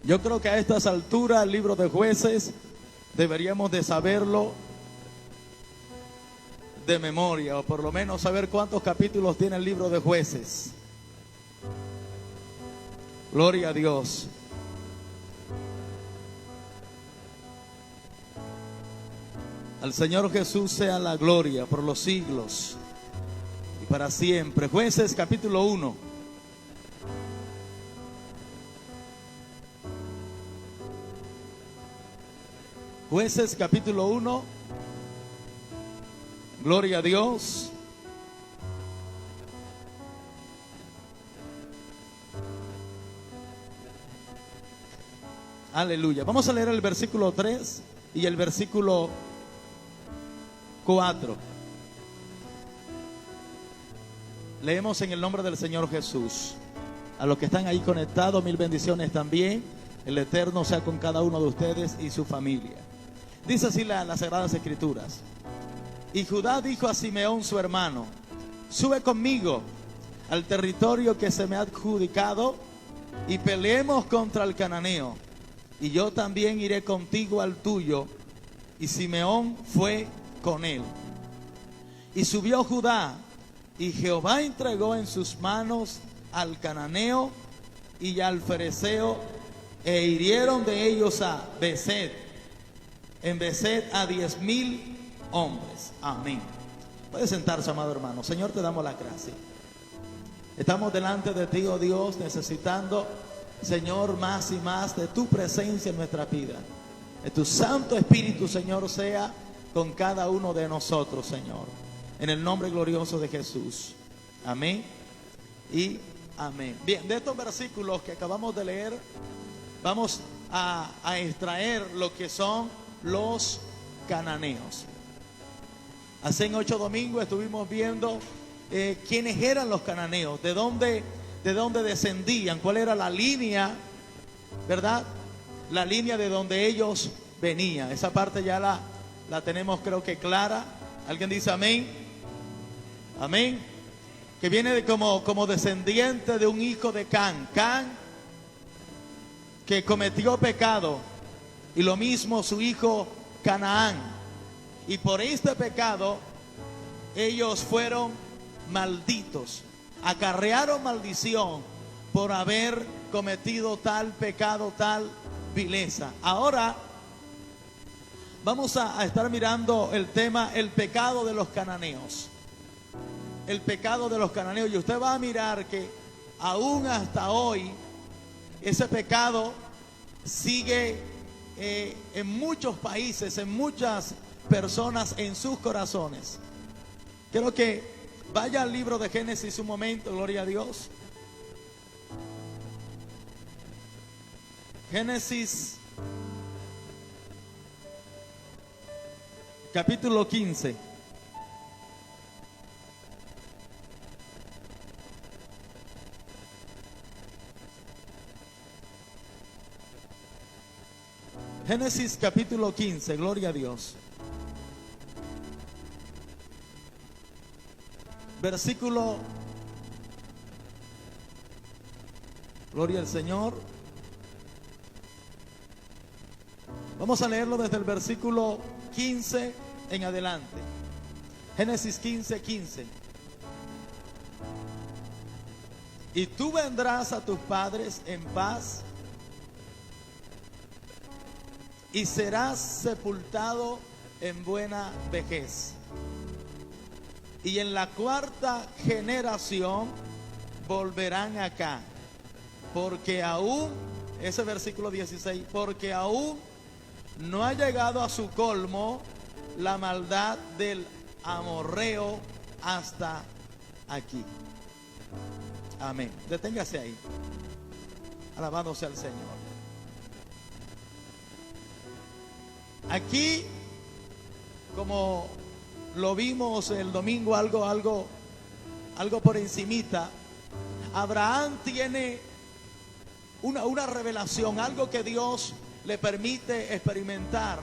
Yo creo que a estas alturas el libro de Jueces deberíamos de saberlo de memoria, o por lo menos saber cuántos capítulos tiene el libro de Jueces. Gloria a Dios. Al Señor Jesús sea la gloria por los siglos y para siempre. Jueces capítulo 1. Jueces capítulo 1. Gloria a Dios. Aleluya. Vamos a leer el versículo 3 y el versículo 4. Leemos en el nombre del Señor Jesús. A los que están ahí conectados, mil bendiciones también. El Eterno sea con cada uno de ustedes y su familia. Dice así las Sagradas Escrituras. Y Judá dijo a Simeón su hermano: sube conmigo al territorio que se me ha adjudicado y peleemos contra el cananeo. Y yo también iré contigo al tuyo. Y Simeón fue con él. Y subió Judá, y Jehová entregó en sus manos al cananeo y al fereceo, e hirieron de ellos a Beset, en Beset a 10,000 hombres. Amén. Puede sentarse, amado hermano. Señor, te damos la gracia. Estamos delante de ti, oh Dios, necesitando, Señor, más y más de tu presencia en nuestra vida. Que tu Santo Espíritu, Señor, sea con cada uno de nosotros, Señor. En el nombre glorioso de Jesús. Amén y amén. Bien, de estos versículos que acabamos de leer, vamos a extraer lo que son los cananeos. Hace 8 domingos estuvimos viendo quiénes eran los cananeos, de dónde descendían, cuál era la línea, ¿verdad? La línea de donde ellos venían. Esa parte ya la tenemos, creo que clara. ¿Alguien dice amén? Amén. Que viene como descendiente de un hijo de Can, que cometió pecado, y lo mismo su hijo Canaán. Y por este pecado ellos fueron malditos, acarrearon maldición por haber cometido tal pecado, tal vileza. Ahora vamos a estar mirando el tema, el pecado de los cananeos. El pecado de los cananeos. Y usted va a mirar que aún hasta hoy ese pecado sigue en muchos países, en muchas personas, en sus corazones. Quiero que vaya al libro de Génesis un momento, gloria a Dios. Génesis capítulo 15. Génesis capítulo 15, gloria a Dios. Versículo, gloria al Señor. Vamos a leerlo desde el versículo 15 en adelante. Génesis 15, 15. Y tú vendrás a tus padres en paz, y serás sepultado en buena vejez. Y en la 4ª generación volverán acá, porque aún, ese versículo 16, porque aún no ha llegado a su colmo la maldad del amorreo hasta aquí. Amén. Deténgase ahí. Alabado sea el Señor. Aquí, como lo vimos el domingo, algo por encimita, Abraham tiene una revelación, algo que Dios le permite experimentar,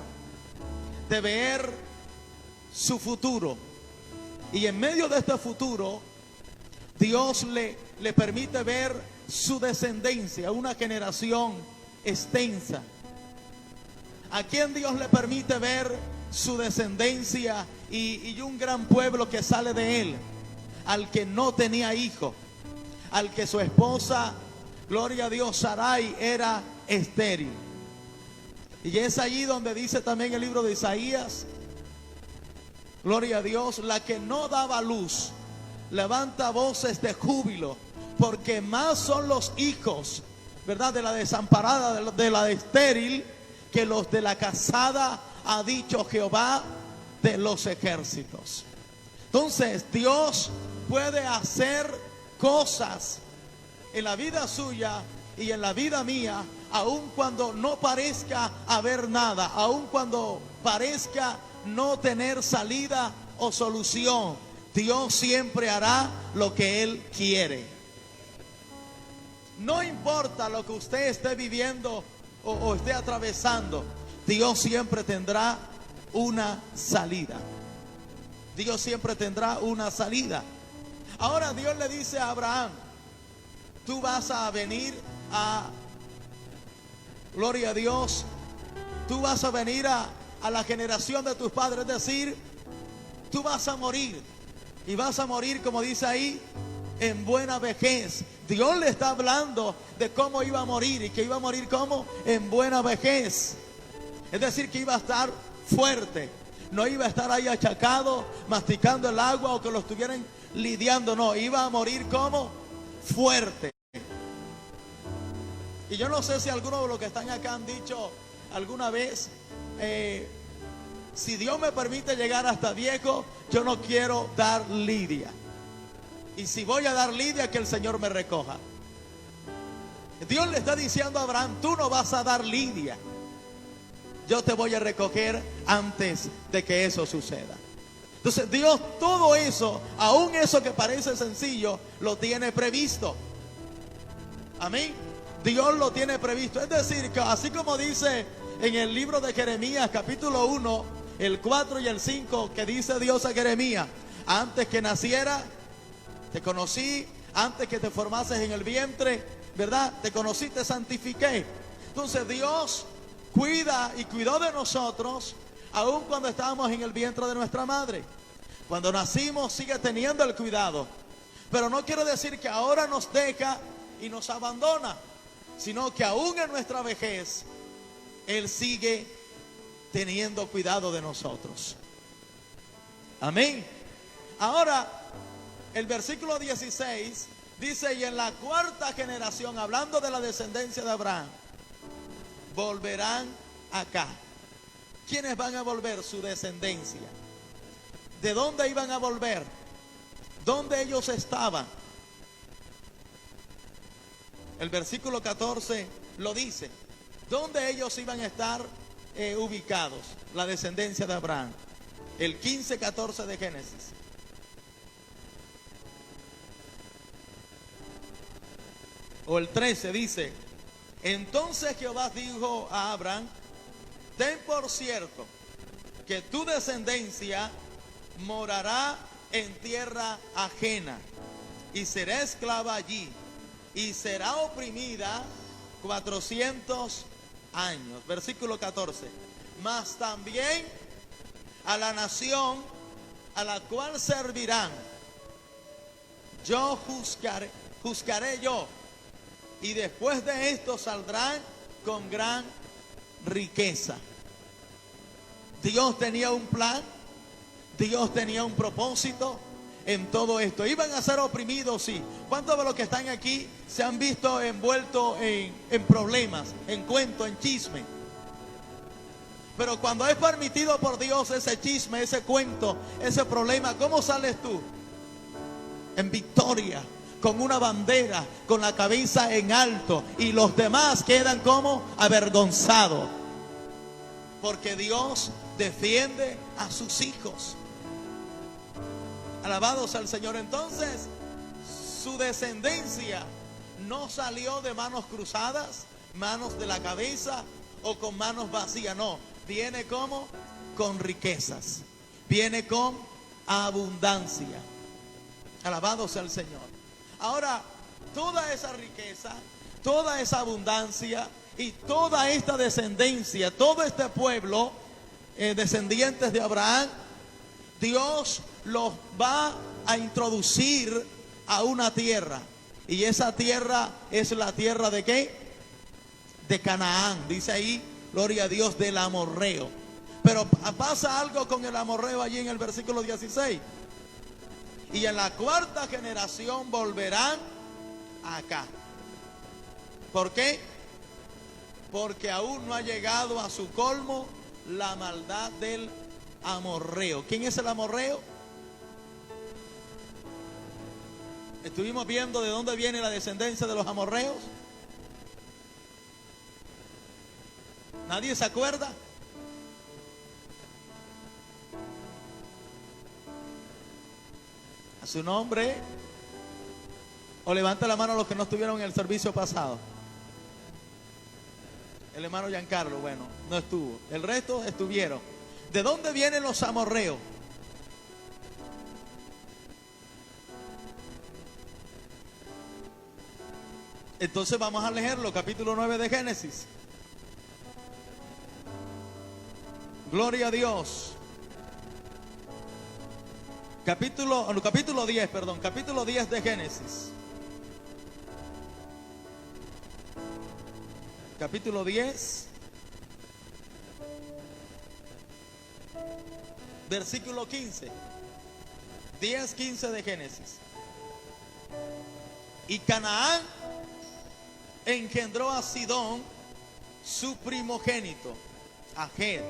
de ver su futuro. Y en medio de este futuro, Dios le permite ver su descendencia, una generación extensa. ¿A quién Dios le permite ver su descendencia y un gran pueblo que sale de él? Al que no tenía hijo, al que su esposa, gloria a Dios, Sarai, era estéril. Y es allí donde dice también el libro de Isaías, gloria a Dios, la que no daba luz levanta voces de júbilo, porque más son los hijos, ¿verdad?, de la desamparada, de la estéril, que los de la casada, ha dicho Jehová de los ejércitos. Entonces Dios puede hacer cosas en la vida suya y en la vida mía, aun cuando no parezca haber nada, aun cuando parezca no tener salida o solución. Dios siempre hará lo que Él quiere. No importa lo que usted esté viviendo o esté atravesando, Dios siempre tendrá una salida. Dios siempre tendrá una salida. Ahora Dios le dice a Abraham: tú vas a venir a, gloria a Dios, tú vas a venir a la generación de tus padres, es decir, tú vas a morir. Y vas a morir, como dice ahí, en buena vejez. Dios le está hablando de cómo iba a morir, y que iba a morir como en buena vejez. Es decir, que iba a estar fuerte. No iba a estar ahí achacado, masticando el agua, o que lo estuvieran lidiando. No, iba a morir como fuerte. Y yo no sé si algunos de los que están acá han dicho alguna vez, si Dios me permite llegar hasta viejo, yo no quiero dar lidia. Y si voy a dar lidia, que el Señor me recoja. Dios le está diciendo a Abraham: tú no vas a dar lidia, yo te voy a recoger antes de que eso suceda. Entonces Dios todo eso, aún eso que parece sencillo, lo tiene previsto. Amén. Dios lo tiene previsto. Es decir, que así como dice en el libro de Jeremías capítulo 1, el 4 y el 5, que dice Dios a Jeremías: antes que naciera te conocí, antes que te formases en el vientre, ¿verdad?, te conocí, te santifiqué. Entonces Dios cuida y cuidó de nosotros aun cuando estábamos en el vientre de nuestra madre. Cuando nacimos sigue teniendo el cuidado, pero no quiere decir que ahora nos deja y nos abandona, sino que aún en nuestra vejez Él sigue teniendo cuidado de nosotros. Amén. Ahora el versículo 16 dice: y en la cuarta generación, hablando de la descendencia de Abraham, volverán acá. ¿Quiénes van a volver? Su descendencia. ¿De dónde iban a volver? ¿Dónde ellos estaban? El versículo 14 lo dice. ¿Dónde ellos iban a estar ubicados? La descendencia de Abraham. El 15-14 de Génesis. O el 13 dice: entonces Jehová dijo a Abraham: ten por cierto que tu descendencia morará en tierra ajena y será esclava allí y será oprimida 400 años. Versículo 14. Mas también a la nación a la cual servirán yo juzgaré yo, y después de esto saldrán con gran riqueza. Dios tenía un plan, Dios tenía un propósito en todo esto. Iban a ser oprimidos, sí. ¿Cuántos de los que están aquí se han visto envueltos en problemas, en cuentos, en chisme? Pero cuando es permitido por Dios ese chisme, ese cuento, ese problema, ¿cómo sales tú? En victoria, con una bandera, con la cabeza en alto, y los demás quedan como avergonzados, porque Dios defiende a sus hijos. Alabados al Señor. Entonces, su descendencia no salió de manos cruzadas, manos de la cabeza o con manos vacías, no. Viene como con riquezas, viene con abundancia. Alabados al Señor. Ahora, toda esa riqueza, toda esa abundancia Y toda esta descendencia, todo este pueblo, descendientes de Abraham, Dios los va a introducir a una tierra. Y esa tierra es la tierra ¿de qué? De Canaán. Dice ahí, gloria a Dios, del amorreo. Pero pasa algo con el amorreo allí en el versículo 16. Y en la cuarta generación volverán acá. ¿Por qué? Porque aún no ha llegado a su colmo la maldad del amorreo. ¿Quién es el amorreo? Estuvimos viendo de dónde viene la descendencia de los amorreos. ¿Nadie se acuerda? A su nombre. O levanta la mano a los que no estuvieron en el servicio pasado. El hermano Giancarlo, bueno, no estuvo. El resto estuvieron. ¿De dónde vienen los amorreos? Entonces vamos a leerlo, capítulo 9 de Génesis. Gloria a Dios. Capítulo 10 de Génesis. Capítulo 10, versículo 15. 10:15 de Génesis. Y Canaán engendró a Sidón, su primogénito, a Ged,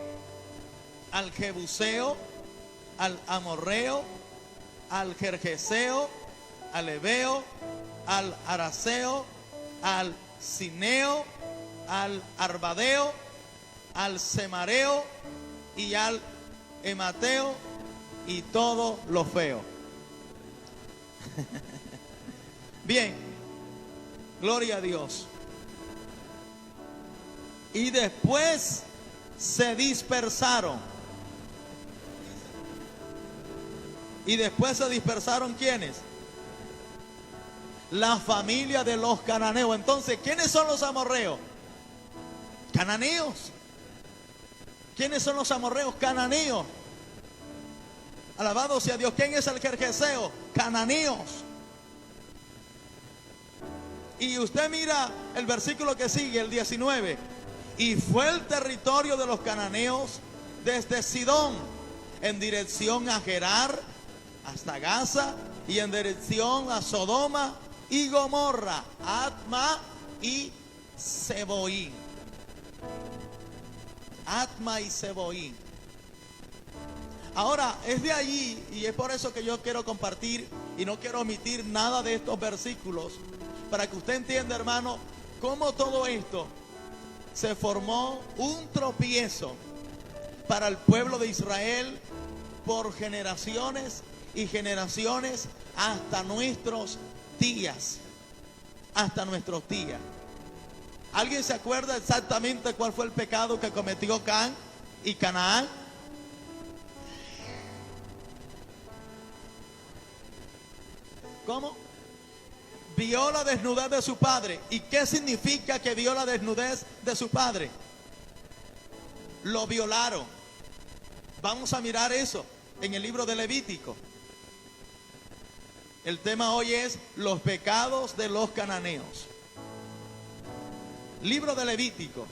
al Jebuseo, al Amorreo, al Gergeseo, al Ebeo, al Araseo, al Sineo, al Arbadeo, al Semareo y al Emateo, y todo lo feo. Bien, gloria a Dios. Y después se dispersaron. Y después se dispersaron ¿quiénes? La familia de los cananeos. Entonces, ¿quiénes son los amorreos? Cananeos. ¿Quiénes son los amorreos? Cananeos. Alabado sea Dios. ¿Quién es el Gergeseo? Cananeos. Y usted mira el versículo que sigue, el 19. Y fue el territorio de los cananeos desde Sidón en dirección a Gerar hasta Gaza, y en dirección a Sodoma y Gomorra, Atma y Seboín. Atma y Seboín. Ahora, es de allí, y es por eso que yo quiero compartir y no quiero omitir nada de estos versículos, para que usted entienda, hermano, cómo todo esto se formó un tropiezo para el pueblo de Israel por generaciones y generaciones hasta nuestros días. Hasta nuestros días. ¿Alguien se acuerda exactamente cuál fue el pecado que cometió Can y Canaán? ¿Cómo? Vio la desnudez de su padre. ¿Y qué significa que vio la desnudez de su padre? Lo violaron. Vamos a mirar eso en el libro de Levítico. El tema hoy es los pecados de los cananeos. Libro de Levítico,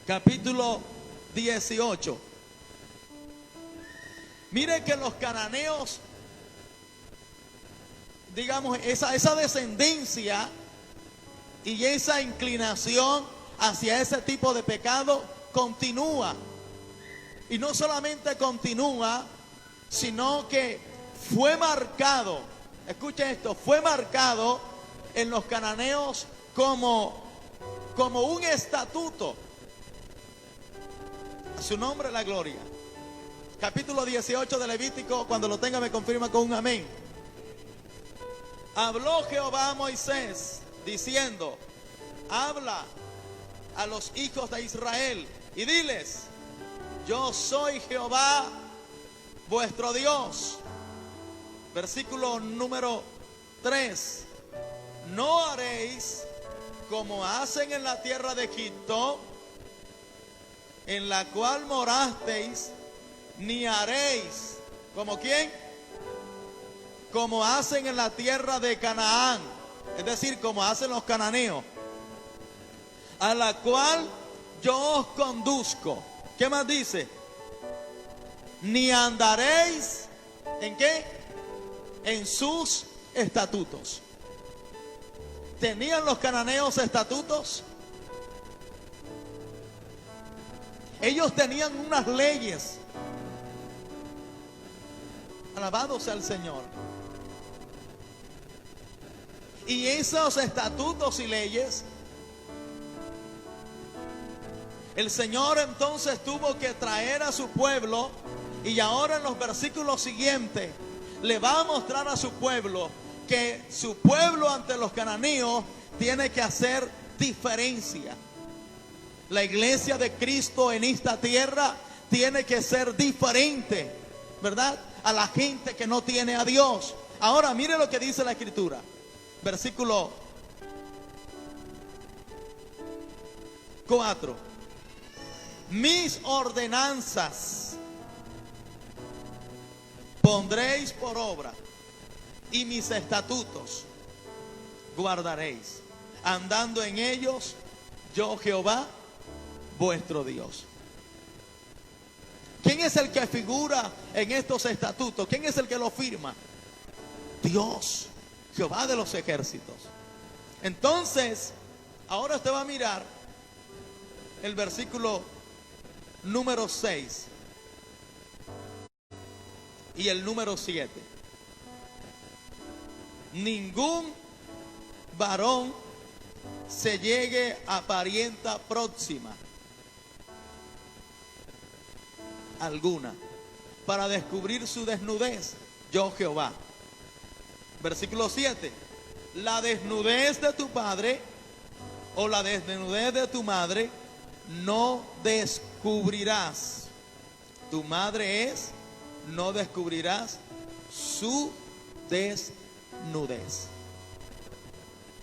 capítulo 18. Mire que los cananeos, digamos, esa descendencia y esa inclinación hacia ese tipo de pecado continúa. Y no solamente continúa, sino que fue marcado, escuche esto, fue marcado en los cananeos como un estatuto. A su nombre la gloria. Capítulo 18 de Levítico, cuando lo tenga me confirma con un amén. Habló Jehová a Moisés diciendo: habla a los hijos de Israel y diles: yo soy Jehová vuestro Dios. Versículo número 3. No haréis como hacen en la tierra de Egipto, en la cual morasteis, ni haréis. ¿Como quién? Como hacen en la tierra de Canaán, es decir, como hacen los cananeos, a la cual yo os conduzco. ¿Qué más dice? Ni andaréis, ¿en qué? En sus estatutos. ¿Tenían los cananeos estatutos? Ellos tenían unas leyes. Alabado sea el Señor. Y esos estatutos y leyes, el Señor entonces tuvo que traer a su pueblo. Y ahora en los versículos siguientes le va a mostrar a su pueblo que su pueblo ante los cananeos tiene que hacer diferencia. La iglesia de Cristo en esta tierra tiene que ser diferente, ¿verdad? A la gente que no tiene a Dios. Ahora mire lo que dice la Escritura. Versículo 4. Mis ordenanzas pondréis por obra, y mis estatutos guardaréis, andando en ellos, yo Jehová, vuestro Dios. ¿Quién es el que figura en estos estatutos? ¿Quién es el que lo firma? Dios, Jehová de los ejércitos. Entonces, ahora usted va a mirar el versículo número 6 y el número 7. Ningún varón se llegue a parienta próxima alguna para descubrir su desnudez, yo Jehová. Versículo 7. La desnudez de tu padre o la desnudez de tu madre no descubrirás. Tu madre es, no descubrirás su desnudez.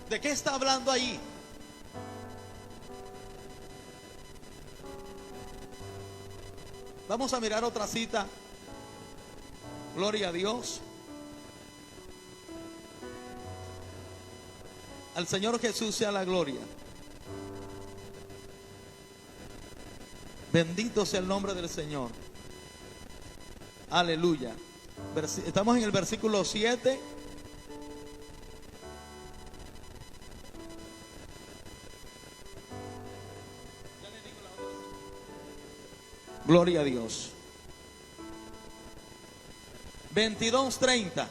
¿De qué está hablando ahí? Vamos a mirar otra cita. Gloria a Dios. Al Señor Jesús sea la gloria. Bendito sea el nombre del Señor. Aleluya. Estamos en el versículo 7. Gloria a Dios. 22:30.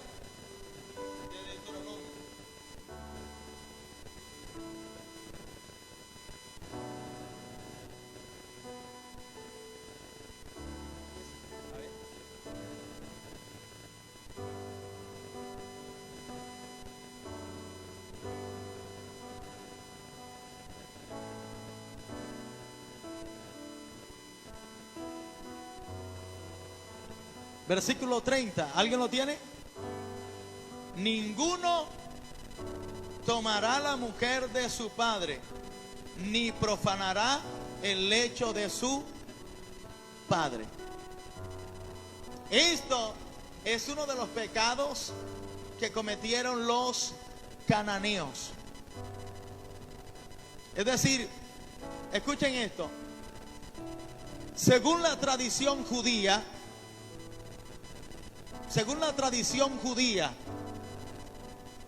Versículo 30. ¿Alguien lo tiene? Ninguno tomará la mujer de su padre, ni profanará el lecho de su padre. Esto es uno de los pecados que cometieron los cananeos. Es decir, escuchen esto. Según la tradición judía,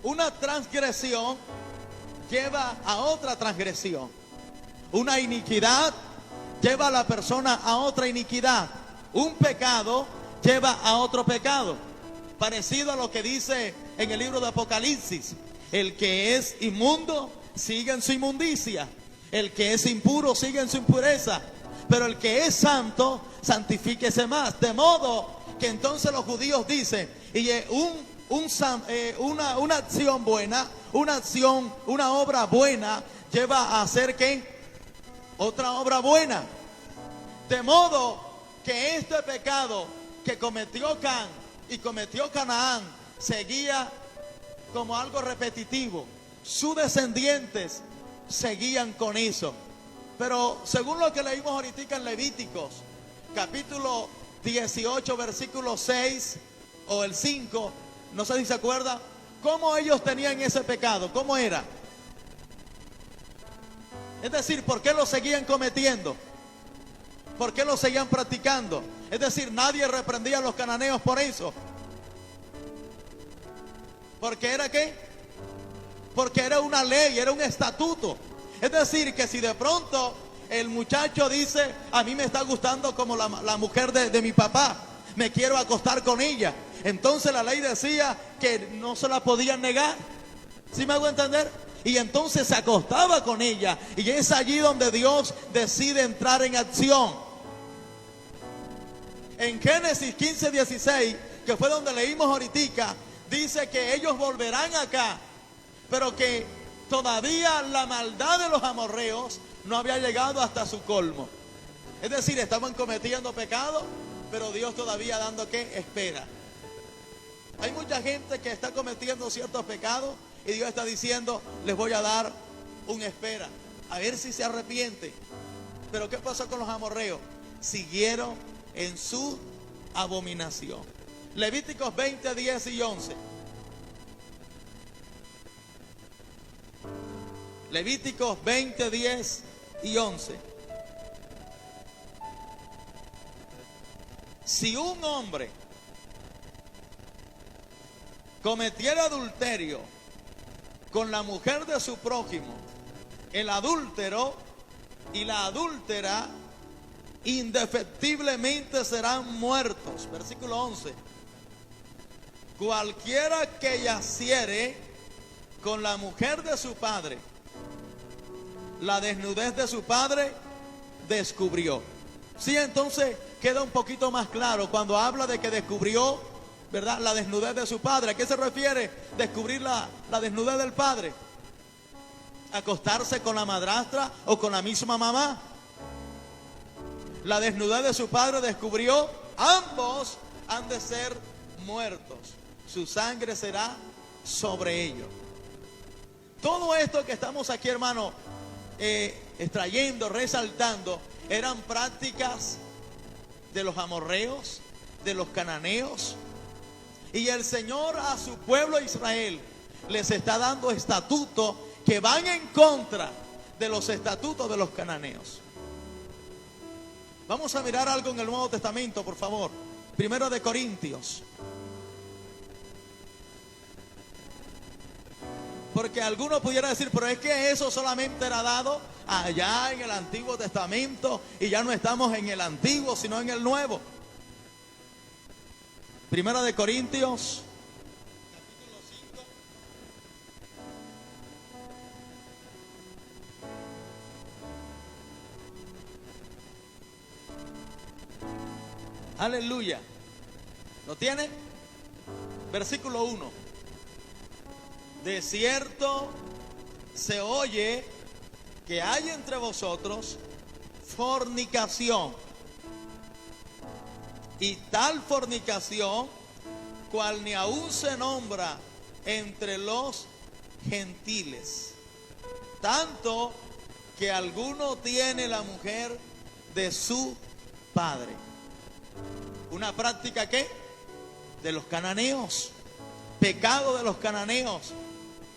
una transgresión lleva a otra transgresión. Una iniquidad lleva a la persona a otra iniquidad. Un pecado lleva a otro pecado. Parecido a lo que dice en el libro de Apocalipsis: el que es inmundo sigue en su inmundicia, el que es impuro sigue en su impureza, pero el que es santo santifíquese más. De modo que entonces los judíos dicen, y una acción buena, una obra buena lleva a hacer ¿qué? Otra obra buena. De modo que este pecado que cometió Can y cometió Canaán seguía como algo repetitivo. Sus descendientes seguían con eso. Pero según lo que leímos ahorita en Levíticos, capítulo 18, versículo 6 o el 5, no sé si se acuerda, cómo ellos tenían ese pecado, cómo era. Es decir, ¿por qué lo seguían cometiendo? ¿Por qué lo seguían practicando? Es decir, nadie reprendía a los cananeos por eso. ¿Por qué era qué? Porque era una ley, era un estatuto. Es decir, que si de pronto el muchacho dice, a mí me está gustando como la mujer de mi papá, me quiero acostar con ella, entonces la ley decía que no se la podían negar. ¿Sí me hago entender? Y entonces se acostaba con ella, y es allí donde Dios decide entrar en acción. En Génesis 15:16, que fue donde leímos ahorita, dice que ellos volverán acá, pero que todavía la maldad de los amorreos no había llegado hasta su colmo. Es decir, estaban cometiendo pecado, pero Dios todavía dando ¿qué? Espera. Hay mucha gente que está cometiendo ciertos pecados y Dios está diciendo, les voy a dar un espera, a ver si se arrepiente. Pero ¿qué pasó con los amorreos? Siguieron en su abominación. Levíticos 20, 10 y 11. Levíticos 20, 10 y 11. Si un hombre cometiera adulterio con la mujer de su prójimo, el adúltero y la adúltera indefectiblemente serán muertos. Versículo 11. Cualquiera que yaciere con la mujer de su padre, la desnudez de su padre descubrió. Sí, entonces queda un poquito más claro cuando habla de que descubrió, ¿verdad?, la desnudez de su padre. ¿A qué se refiere descubrir la desnudez del padre? Acostarse con la madrastra o con la misma mamá. La desnudez de su padre descubrió, ambos han de ser muertos. Su sangre será sobre ellos. Todo esto que estamos aquí, hermano, extrayendo, resaltando, eran prácticas de los amorreos, de los cananeos. Y el Señor a su pueblo Israel les está dando estatutos que van en contra de los estatutos de los cananeos. Vamos a mirar algo en el Nuevo Testamento, por favor. Primero de Corintios. Porque alguno pudiera decir, pero es que eso solamente era dado allá en el Antiguo Testamento y ya no estamos en el Antiguo, sino en el Nuevo. Primera de Corintios, capítulo 5. Aleluya. ¿Lo tiene? Versículo 1. De cierto se oye que hay entre vosotros fornicación, y tal fornicación cual ni aún se nombra entre los gentiles, tanto que alguno tiene la mujer de su padre. Una práctica ¿qué? De los cananeos, pecado de los cananeos.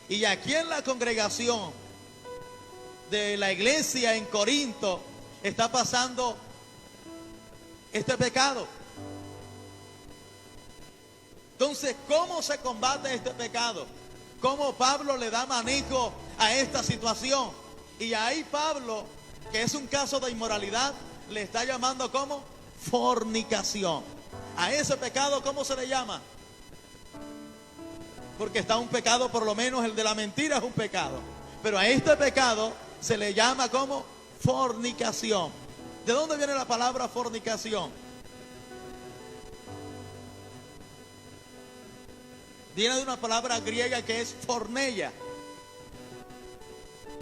Y aquí en la congregación de la iglesia en Corinto está pasando este pecado. Entonces, ¿cómo se combate este pecado? ¿Cómo Pablo le da manejo a esta situación? Y ahí Pablo, que es un caso de inmoralidad, le está llamando como fornicación. A ese pecado, ¿cómo se le llama? Porque está un pecado, por lo menos el de la mentira es un pecado. Pero a este pecado se le llama como fornicación. ¿De dónde viene la palabra fornicación? Viene de una palabra griega que es porneia.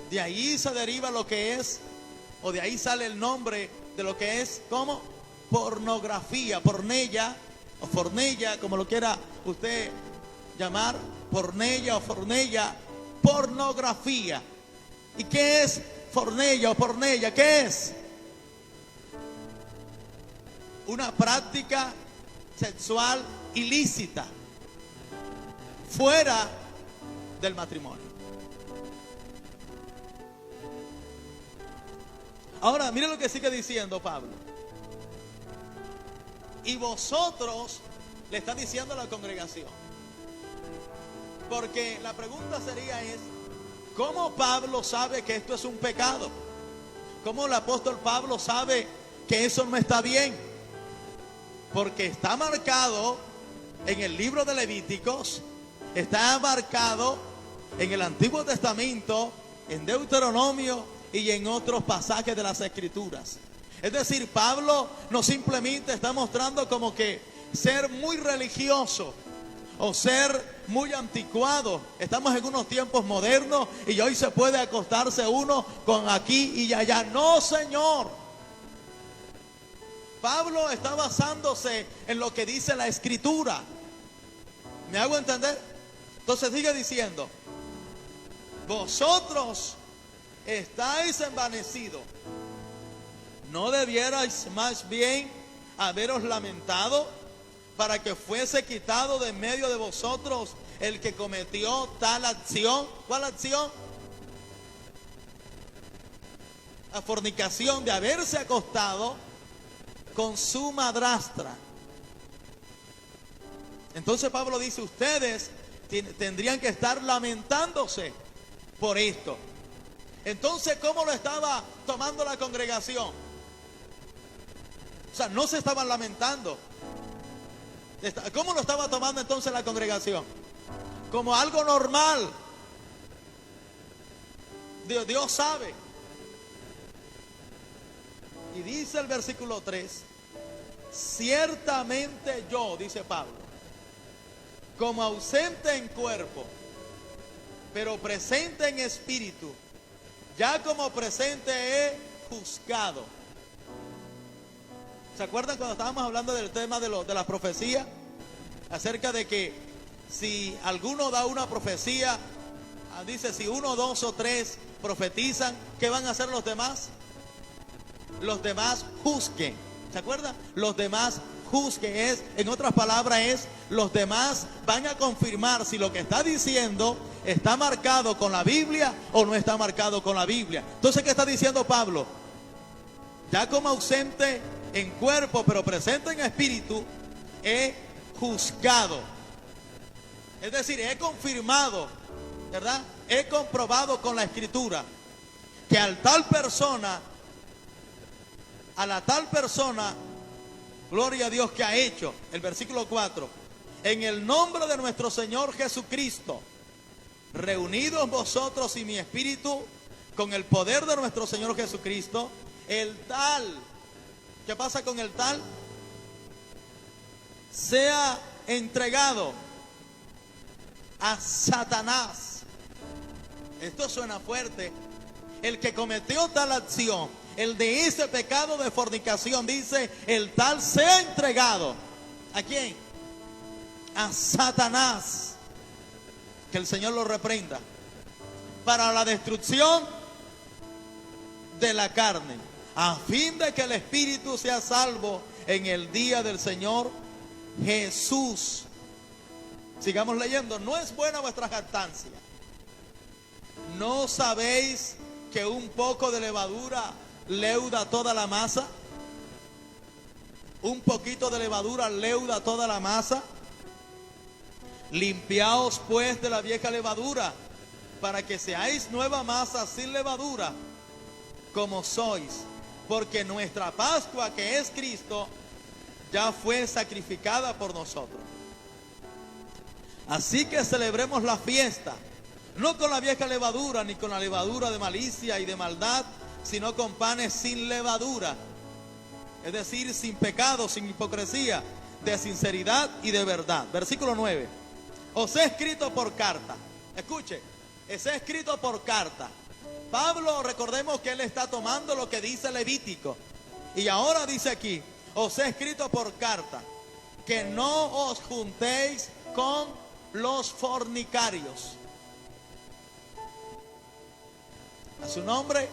De ahí se deriva lo que es, o de ahí sale el nombre de lo que es como pornografía, porneia o fornella, como lo quiera usted llamar, porneia o fornella, pornografía. ¿Y qué es fornella o pornella? ¿Qué es? Una práctica sexual ilícita fuera del matrimonio. Ahora, miren lo que sigue diciendo Pablo. Y vosotros, le está diciendo a la congregación. Porque la pregunta sería es, ¿cómo Pablo sabe que esto es un pecado? ¿Cómo el apóstol Pablo sabe que eso no está bien? Porque está marcado en el libro de Levíticos, está marcado en el Antiguo Testamento, en Deuteronomio y en otros pasajes de las Escrituras. Es decir, Pablo no simplemente está mostrando como que ser muy religioso o ser muy anticuado. Estamos en unos tiempos modernos y hoy se puede acostarse uno con aquí y allá. No, Señor. Pablo está basándose en lo que dice la Escritura. ¿Me hago entender? Entonces sigue diciendo, vosotros estáis envanecidos. ¿No debierais más bien haberos lamentado para que fuese quitado de medio de vosotros el que cometió tal acción? ¿Cuál acción? La fornicación, de haberse acostado con su madrastra. Entonces Pablo dice, ustedes tendrían que estar lamentándose por esto. Entonces, ¿cómo lo estaba tomando la congregación? O sea, no se estaban lamentando. ¿Cómo lo estaba tomando entonces la congregación? Como algo normal. Dios sabe. Y dice el versículo 3, ciertamente yo, dice Pablo, como ausente en cuerpo, pero presente en espíritu, ya como presente he juzgado. ¿Se acuerdan cuando estábamos hablando del tema de la profecía? Acerca de que si alguno da una profecía, dice si 1, 2 o 3 profetizan, ¿qué van a hacer los demás? Los demás juzguen. ¿Se acuerdan? Los demás juzguen, en otras palabras es, los demás van a confirmar si lo que está diciendo está marcado con la Biblia o no está marcado con la Biblia. Entonces, ¿qué está diciendo Pablo? Ya como ausente en cuerpo, pero presente en espíritu, he juzgado. Es decir, he confirmado, ¿verdad? He comprobado con la Escritura que a la tal persona, gloria a Dios, que ha hecho, el versículo 4, en el nombre de nuestro Señor Jesucristo, reunidos vosotros y mi espíritu, con el poder de nuestro Señor Jesucristo, el tal, ¿qué pasa con el tal? Sea entregado a Satanás. Esto suena fuerte. El que cometió tal acción, el de ese pecado de fornicación, dice, el tal sea entregado. ¿A quién? A Satanás. Que el Señor lo reprenda. Para la destrucción de la carne, a fin de que el espíritu sea salvo en el día del Señor Jesús. Sigamos leyendo. No es buena vuestra jactancia. ¿No sabéis que un poco de levadura leuda toda la masa? Un poquito de levadura leuda toda la masa. Limpiaos pues de la vieja levadura, para que seáis nueva masa sin levadura, como sois, porque nuestra Pascua, que es Cristo, ya fue sacrificada por nosotros. Así que celebremos la fiesta, no con la vieja levadura, ni con la levadura de malicia y de maldad, sino con panes sin levadura, es decir, sin pecado, sin hipocresía, de sinceridad y de verdad. Versículo 9. Os he escrito por carta. Escuche, os he escrito por carta. Pablo, recordemos que él está tomando lo que dice Levítico. Y ahora dice aquí, os he escrito por carta, que no os juntéis con los fornicarios. A su nombre.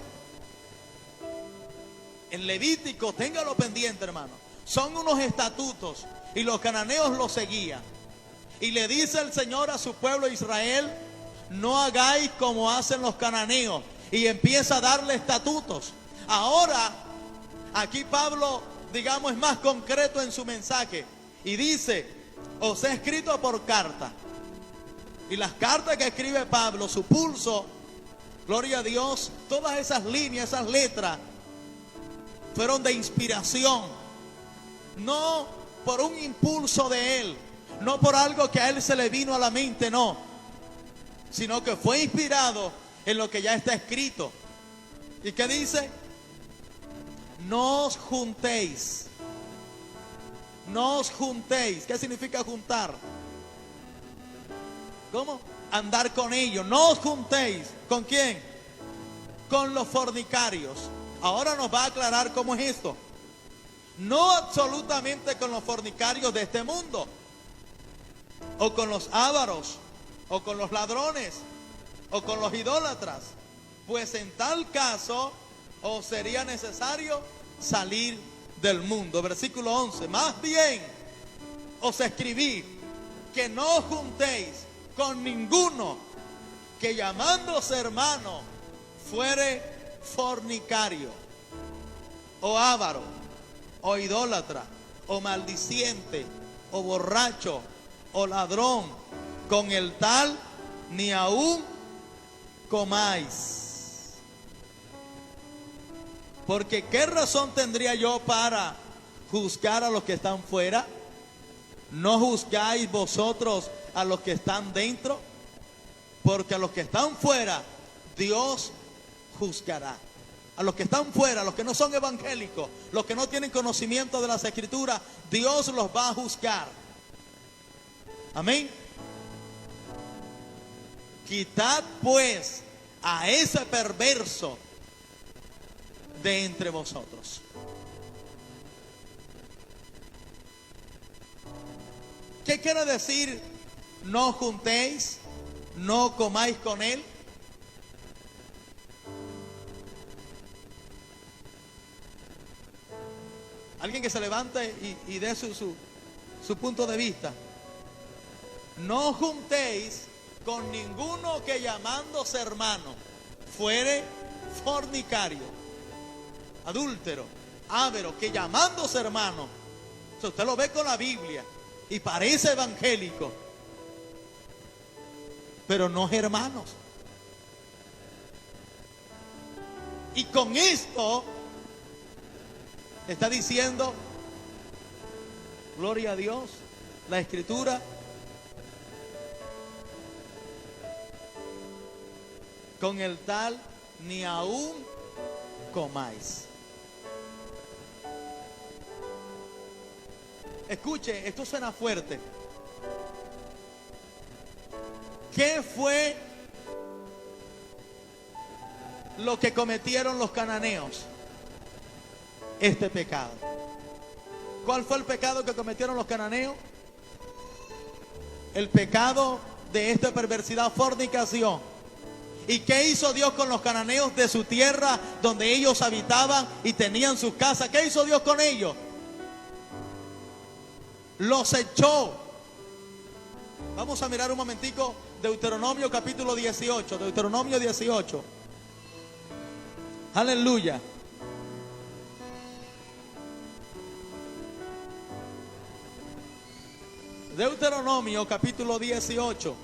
En Levítico, téngalo pendiente, hermano. Son unos estatutos y los cananeos los seguían. Y le dice el Señor a su pueblo Israel: no hagáis como hacen los cananeos. Y empieza a darle estatutos. Ahora, aquí Pablo, digamos, es más concreto en su mensaje. Y dice: os he escrito por carta. Y las cartas que escribe Pablo, su pulso, gloria a Dios, todas esas líneas, esas letras, fueron de inspiración. No por un impulso de él, no por algo que a él se le vino a la mente, no. Sino que fue inspirado en lo que ya está escrito. ¿Y qué dice? No os juntéis. No os juntéis. ¿Qué significa juntar? ¿Cómo? Andar con ellos. No os juntéis. ¿Con quién? Con los fornicarios. Ahora nos va a aclarar cómo es esto. No absolutamente con los fornicarios de este mundo, o con los ávaros, o con los ladrones, o con los idólatras. Pues en tal caso os sería necesario salir del mundo. Versículo 11. Más bien os escribí que no os juntéis con ninguno que llamándose hermano fuere fornicario, o avaro, o idólatra, o maldiciente, o borracho, o ladrón. Con el tal ni aún comáis. Porque ¿qué razón tendría yo para juzgar a los que están fuera? ¿No juzgáis vosotros a los que están dentro? Porque a los que están fuera Dios juzgará. A los que están fuera, a los que no son evangélicos, los que no tienen conocimiento de las Escrituras, Dios los va a juzgar. Amén. Quitad pues a ese perverso de entre vosotros. ¿Qué quiere decir no juntéis, no comáis con él? Alguien que se levante y dé su punto de vista. No juntéis con ninguno que llamándose hermano fuere fornicario, adúltero, avaro, que llamándose hermano. O sea, usted lo ve con la Biblia y parece evangélico, pero no es hermanos. Y con esto está diciendo, gloria a Dios, la Escritura, con el tal ni aún comáis. Escuche, esto suena fuerte. ¿Qué fue lo que cometieron los cananeos? Este pecado. ¿Cuál fue el pecado que cometieron los cananeos? El pecado de esta perversidad, fornicación. ¿Y qué hizo Dios con los cananeos de su tierra donde ellos habitaban y tenían sus casas? ¿Qué hizo Dios con ellos? Los echó. Vamos a mirar un momentico Deuteronomio capítulo 18. Deuteronomio 18. Aleluya. Deuteronomio capítulo 18.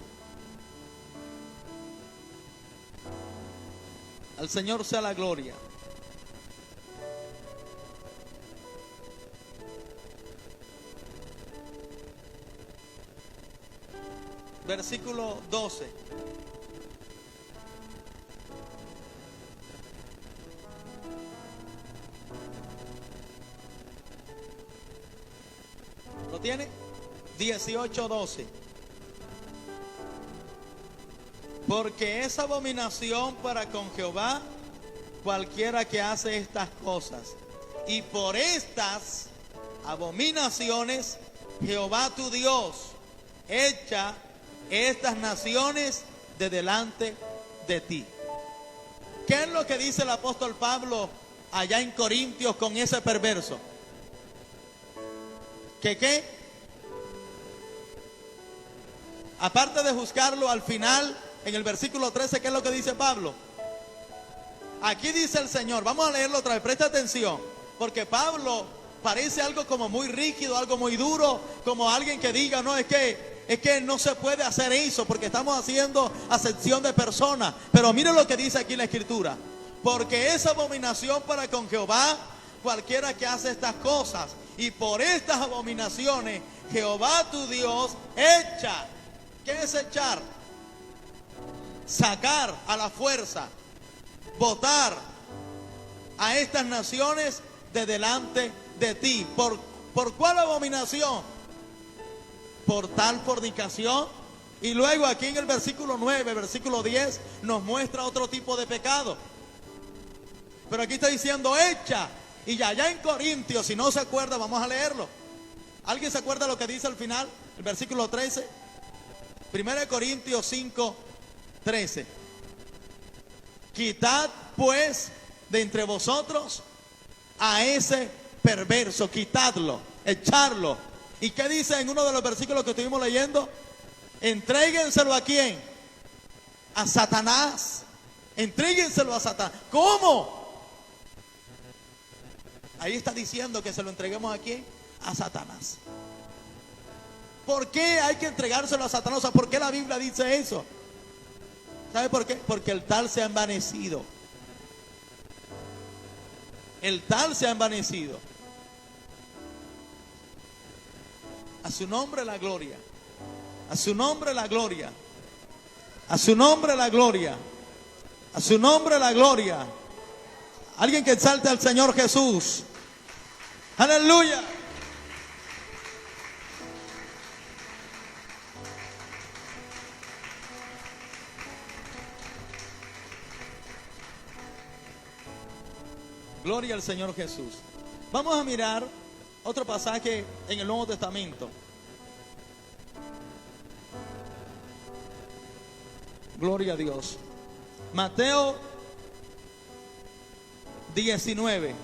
Al Señor sea la gloria. Versículo 12. ¿Lo tiene? 18:12. Porque es abominación para con Jehová cualquiera que hace estas cosas. Y por estas abominaciones Jehová tu Dios echa estas naciones de delante de ti. ¿Qué es lo que dice el apóstol Pablo allá en Corintios con ese perverso? ¿Que qué? Aparte de juzgarlo, al final, en el versículo 13, ¿qué es lo que dice Pablo? Aquí dice el Señor, vamos a leerlo otra vez, presta atención, porque Pablo parece algo como muy rígido, algo muy duro, como alguien que diga, no, es que no se puede hacer eso, porque estamos haciendo acepción de personas. Pero mire lo que dice aquí la Escritura: porque es abominación para con Jehová cualquiera que hace estas cosas, y por estas abominaciones Jehová tu Dios echa. ¿Qué es echar? Sacar a la fuerza, botar a estas naciones de delante de ti. ¿Por cuál abominación? Por tal fornicación. Y luego aquí en el versículo 9, versículo 10, nos muestra otro tipo de pecado. Pero aquí está diciendo echa. Y ya en Corintios, si no se acuerda, vamos a leerlo. ¿Alguien se acuerda lo que dice al final? El versículo 13. 1 Corintios 5, 13. Quitad pues de entre vosotros a ese perverso, quitadlo, echarlo. ¿Y qué dice en uno de los versículos que estuvimos leyendo? Entréguenselo a quién? A Satanás. Entréguenselo a Satanás. ¿Cómo? Ahí está diciendo que se lo entreguemos a quién? A Satanás. ¿Por qué hay que entregárselo a Satanás? O sea, ¿por qué la Biblia dice eso? ¿Sabe por qué? Porque el tal se ha envanecido. El tal se ha envanecido. A su nombre la gloria. A su nombre la gloria. A su nombre la gloria. A su nombre la gloria. Alguien que exalte al Señor Jesús. Aleluya. Gloria al Señor Jesús. Vamos a mirar otro pasaje en el Nuevo Testamento. Gloria a Dios. Mateo 19.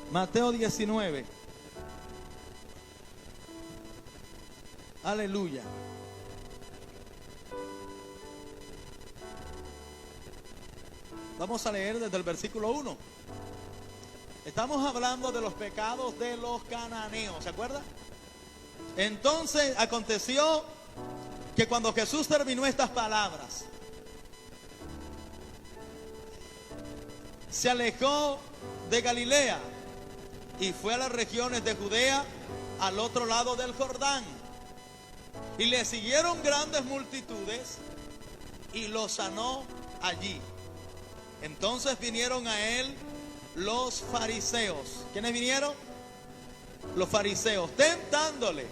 Mateo 19. Aleluya. Vamos a leer desde el versículo 1. Estamos hablando de los pecados de los cananeos, ¿se acuerda? Entonces aconteció que cuando Jesús terminó estas palabras, se alejó de Galilea y fue a las regiones de Judea, al otro lado del Jordán, y le siguieron grandes multitudes y lo sanó allí. Entonces vinieron a él los fariseos. ¿Quiénes vinieron? Los fariseos, tentándole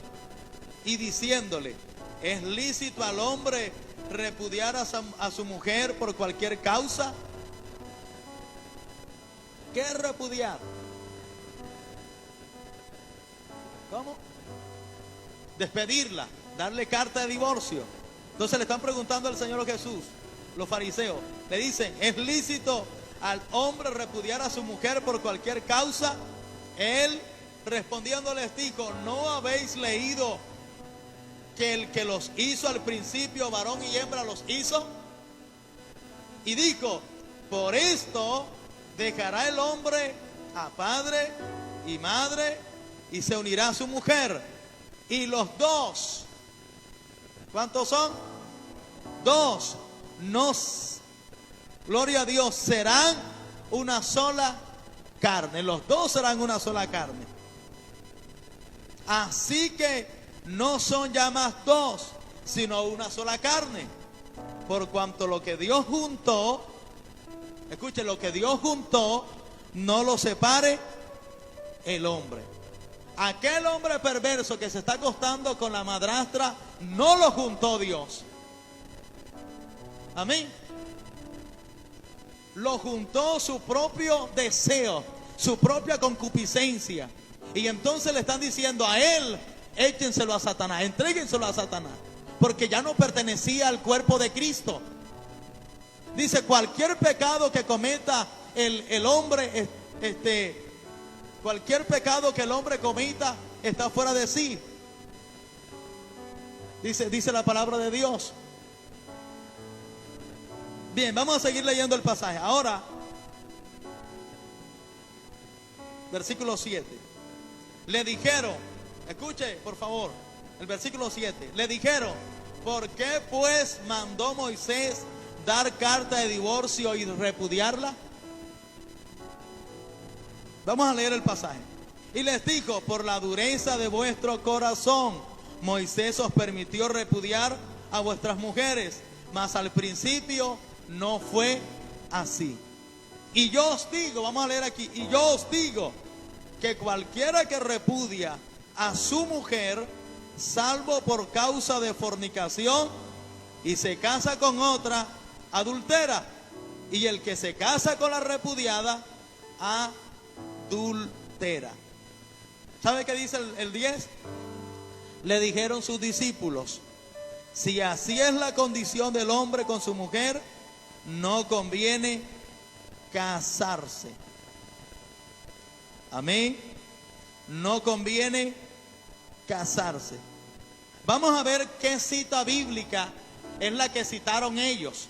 y diciéndole: ¿es lícito al hombre repudiar a su mujer por cualquier causa? ¿Qué es repudiar? ¿Cómo? Despedirla, darle carta de divorcio. Entonces le están preguntando al Señor Jesús, los fariseos, le dicen: ¿es lícito al hombre repudiar a su mujer por cualquier causa? Él respondiendo les dijo: ¿no habéis leído que el que los hizo al principio, varón y hembra los hizo? Y dijo: por esto dejará el hombre a padre y madre y se unirá a su mujer, y los dos, ¿cuántos son? Dos, gloria a Dios, serán una sola carne. Los dos serán una sola carne. Así que no son ya más dos, sino una sola carne. Por cuanto lo que Dios juntó, escuche, lo que Dios juntó, no lo separe el hombre. Aquel hombre perverso que se está acostando con la madrastra, no lo juntó Dios. Amén. lo juntó su propio deseo, su propia concupiscencia. Y entonces le están diciendo a él, échenselo a Satanás, entréguenselo a Satanás, porque ya no pertenecía al cuerpo de Cristo. Dice, cualquier pecado que cometa el hombre, cualquier pecado que el hombre cometa está fuera de sí. Dice la palabra de Dios. Bien, vamos a seguir leyendo el pasaje. Ahora, versículo 7. Le dijeron, escuche por favor, el versículo 7. Le dijeron, ¿por qué pues mandó Moisés dar carta de divorcio y repudiarla? Vamos a leer el pasaje. Y les dijo, por la dureza de vuestro corazón, Moisés os permitió repudiar a vuestras mujeres, mas al principio no fue así. Y yo os digo, vamos a leer aquí, y yo os digo que cualquiera que repudia a su mujer, salvo por causa de fornicación, y se casa con otra, adultera. Y el que se casa con la repudiada, adultera. ¿Sabe qué dice el 10? Le dijeron sus discípulos, si así es la condición del hombre con su mujer, no conviene casarse. Amén. No conviene casarse. Vamos a ver qué cita bíblica es la que citaron ellos.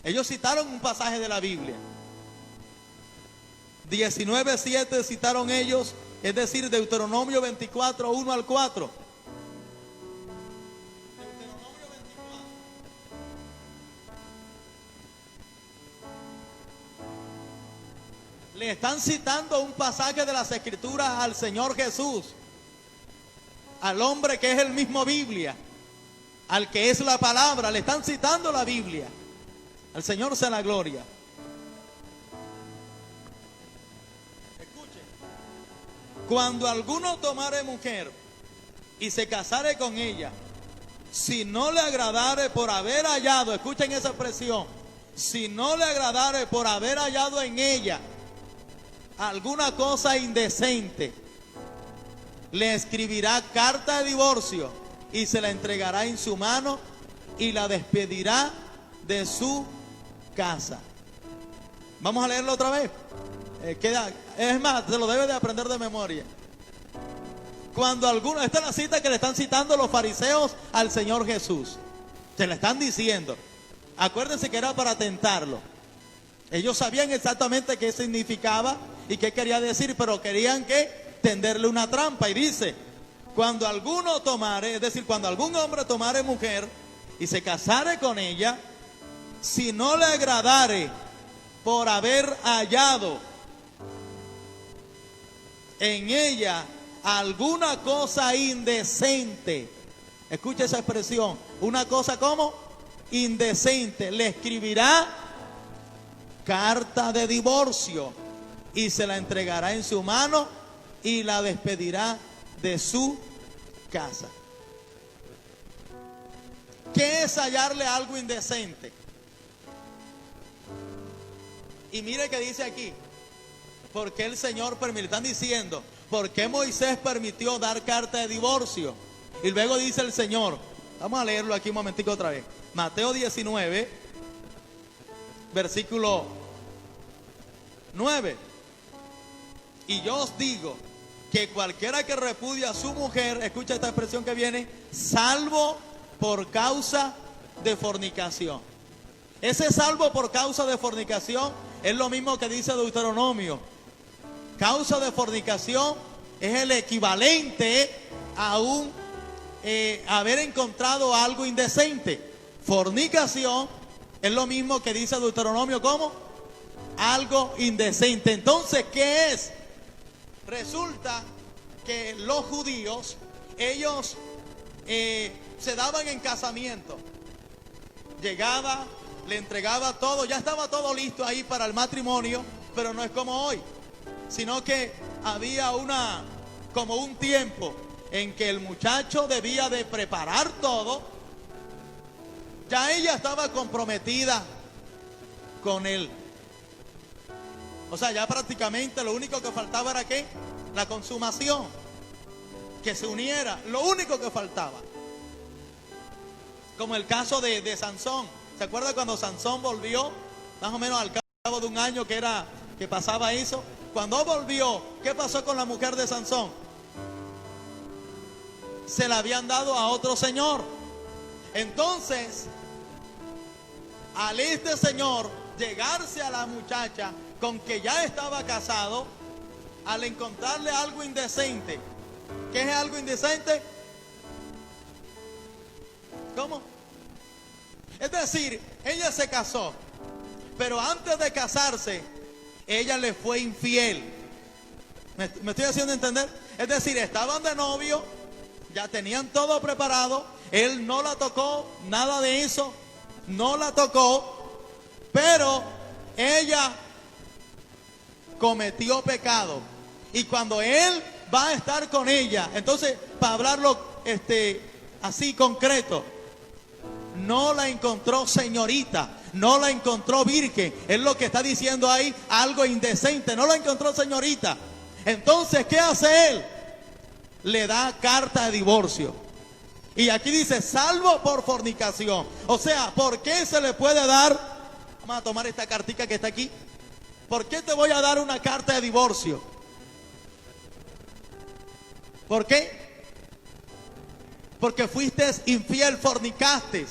Ellos citaron un pasaje de la Biblia. 19:7 citaron ellos, es decir, Deuteronomio 24, 1 al 4. Deuteronomio 24. Le están citando un pasaje de las Escrituras al Señor Jesús, al hombre que es el mismo Biblia, al que es la palabra. Le están citando la Biblia. Al Señor sea la gloria. Escuche. Cuando alguno tomare mujer y se casare con ella, si no le agradare por haber hallado, escuchen esa expresión, si no le agradare por haber hallado en ella alguna cosa indecente, le escribirá carta de divorcio y se la entregará en su mano y la despedirá de su casa. Vamos a leerlo otra vez. Es más, se lo debe de aprender de memoria. Cuando alguno, esta es la cita que le están citando los fariseos al Señor Jesús. Se le están diciendo. Acuérdense que era para tentarlo. Ellos sabían exactamente qué significaba y qué quería decir, pero querían que tenderle una trampa. Y dice, cuando alguno tomare, es decir, cuando algún hombre tomare mujer y se casare con ella, si no le agradare por haber hallado en ella alguna cosa indecente, escucha esa expresión, una cosa como indecente, le escribirá carta de divorcio y se la entregará en su mano y la despedirá de su casa. ¿Qué es hallarle algo indecente? Y mire que dice aquí, ¿por qué el Señor permitió? Están diciendo, ¿por qué Moisés permitió dar carta de divorcio? Y luego dice el Señor, vamos a leerlo aquí un momentico otra vez. Mateo 19, versículo 9. Y yo os digo que cualquiera que repudia a su mujer, escucha esta expresión que viene, salvo por causa de fornicación. Ese salvo por causa de fornicación es lo mismo que dice Deuteronomio. Causa de fornicación es el equivalente a haber encontrado algo indecente. Fornicación es lo mismo que dice Deuteronomio, ¿cómo? Algo indecente. Entonces, ¿qué es? Resulta que los judíos, ellos se daban en casamiento. Llegaba, le entregaba todo, ya estaba todo listo ahí para el matrimonio, pero no es como hoy, sino que había como un tiempo en que el muchacho debía de preparar todo. Ya ella estaba comprometida con él. O sea, ya prácticamente lo único que faltaba era ¿qué? La consumación. Que se uniera, lo único que faltaba. Como el caso de Sansón. ¿Se acuerda cuando Sansón volvió? Más o menos al cabo de un año que pasaba eso. Cuando volvió, ¿qué pasó con la mujer de Sansón? Se la habían dado a otro señor. Entonces, al este señor llegarse a la muchacha con que ya estaba casado, al encontrarle algo indecente. ¿Qué es algo indecente? ¿Cómo? Es decir, ella se casó, pero antes de casarse, ella le fue infiel. ¿Me estoy haciendo entender? Es decir, estaban de novio, ya tenían todo preparado, él no la tocó, nada de eso, no la tocó, pero ella cometió pecado. Y cuando él va a estar con ella, entonces, para hablarlo así concreto, no la encontró señorita, no la encontró virgen. Es lo que está diciendo ahí, algo indecente. No la encontró señorita. Entonces, ¿qué hace él? Le da carta de divorcio. Y aquí dice, salvo por fornicación. O sea, ¿por qué se le puede dar? Vamos a tomar esta cartica que está aquí. ¿Por qué te voy a dar una carta de divorcio? ¿Por qué? Porque fuiste infiel, fornicaste.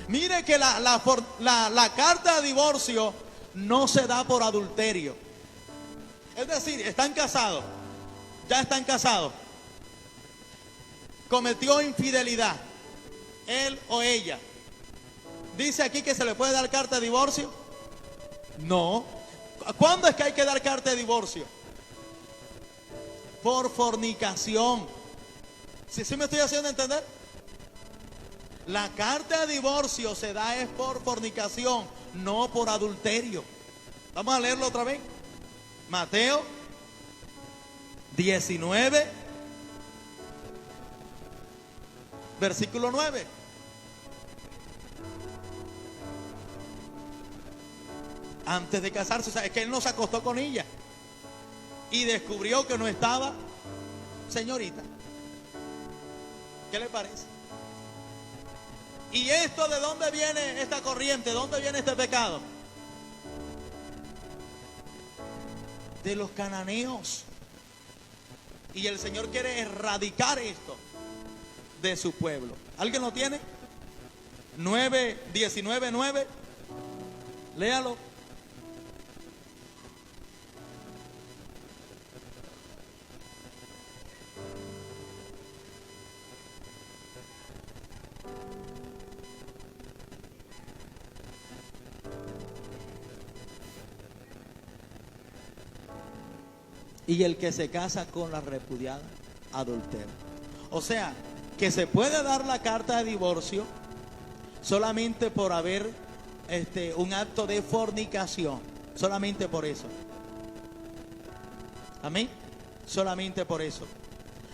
Mire que la carta de divorcio no se da por adulterio. Es decir, están casados, ya están casados. Cometió infidelidad, él o ella. ¿Dice aquí que se le puede dar carta de divorcio? No. ¿Cuándo es que hay que dar carta de divorcio? Por fornicación. ¿Sí me estoy haciendo entender? La carta de divorcio se da es por fornicación, no por adulterio. Vamos a leerlo otra vez. Mateo 19, versículo 9. Antes de casarse, o sea, es que él no se acostó con ella y descubrió que no estaba señorita. ¿Qué le parece? ¿Y esto de dónde viene esta corriente? ¿De dónde viene este pecado? De los cananeos. Y el Señor quiere erradicar esto de su pueblo. ¿Alguien lo tiene? 19:9. Léalo. Y el que se casa con la repudiada, adultera. O sea, que se puede dar la carta de divorcio solamente por haber un acto de fornicación. Solamente por eso. Amén. Solamente por eso.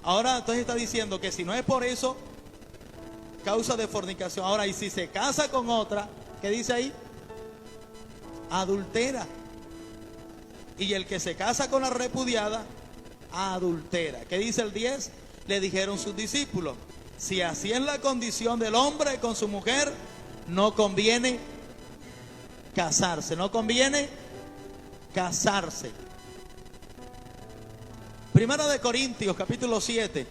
Ahora entonces está diciendo que si no es por eso, causa de fornicación. Ahora, y si se casa con otra, ¿qué dice ahí? Adultera. Y el que se casa con la repudiada, adultera. ¿Qué dice el 10? Le dijeron sus discípulos, si así es la condición del hombre con su mujer, no conviene casarse. No conviene casarse. Primera de Corintios, capítulo 7.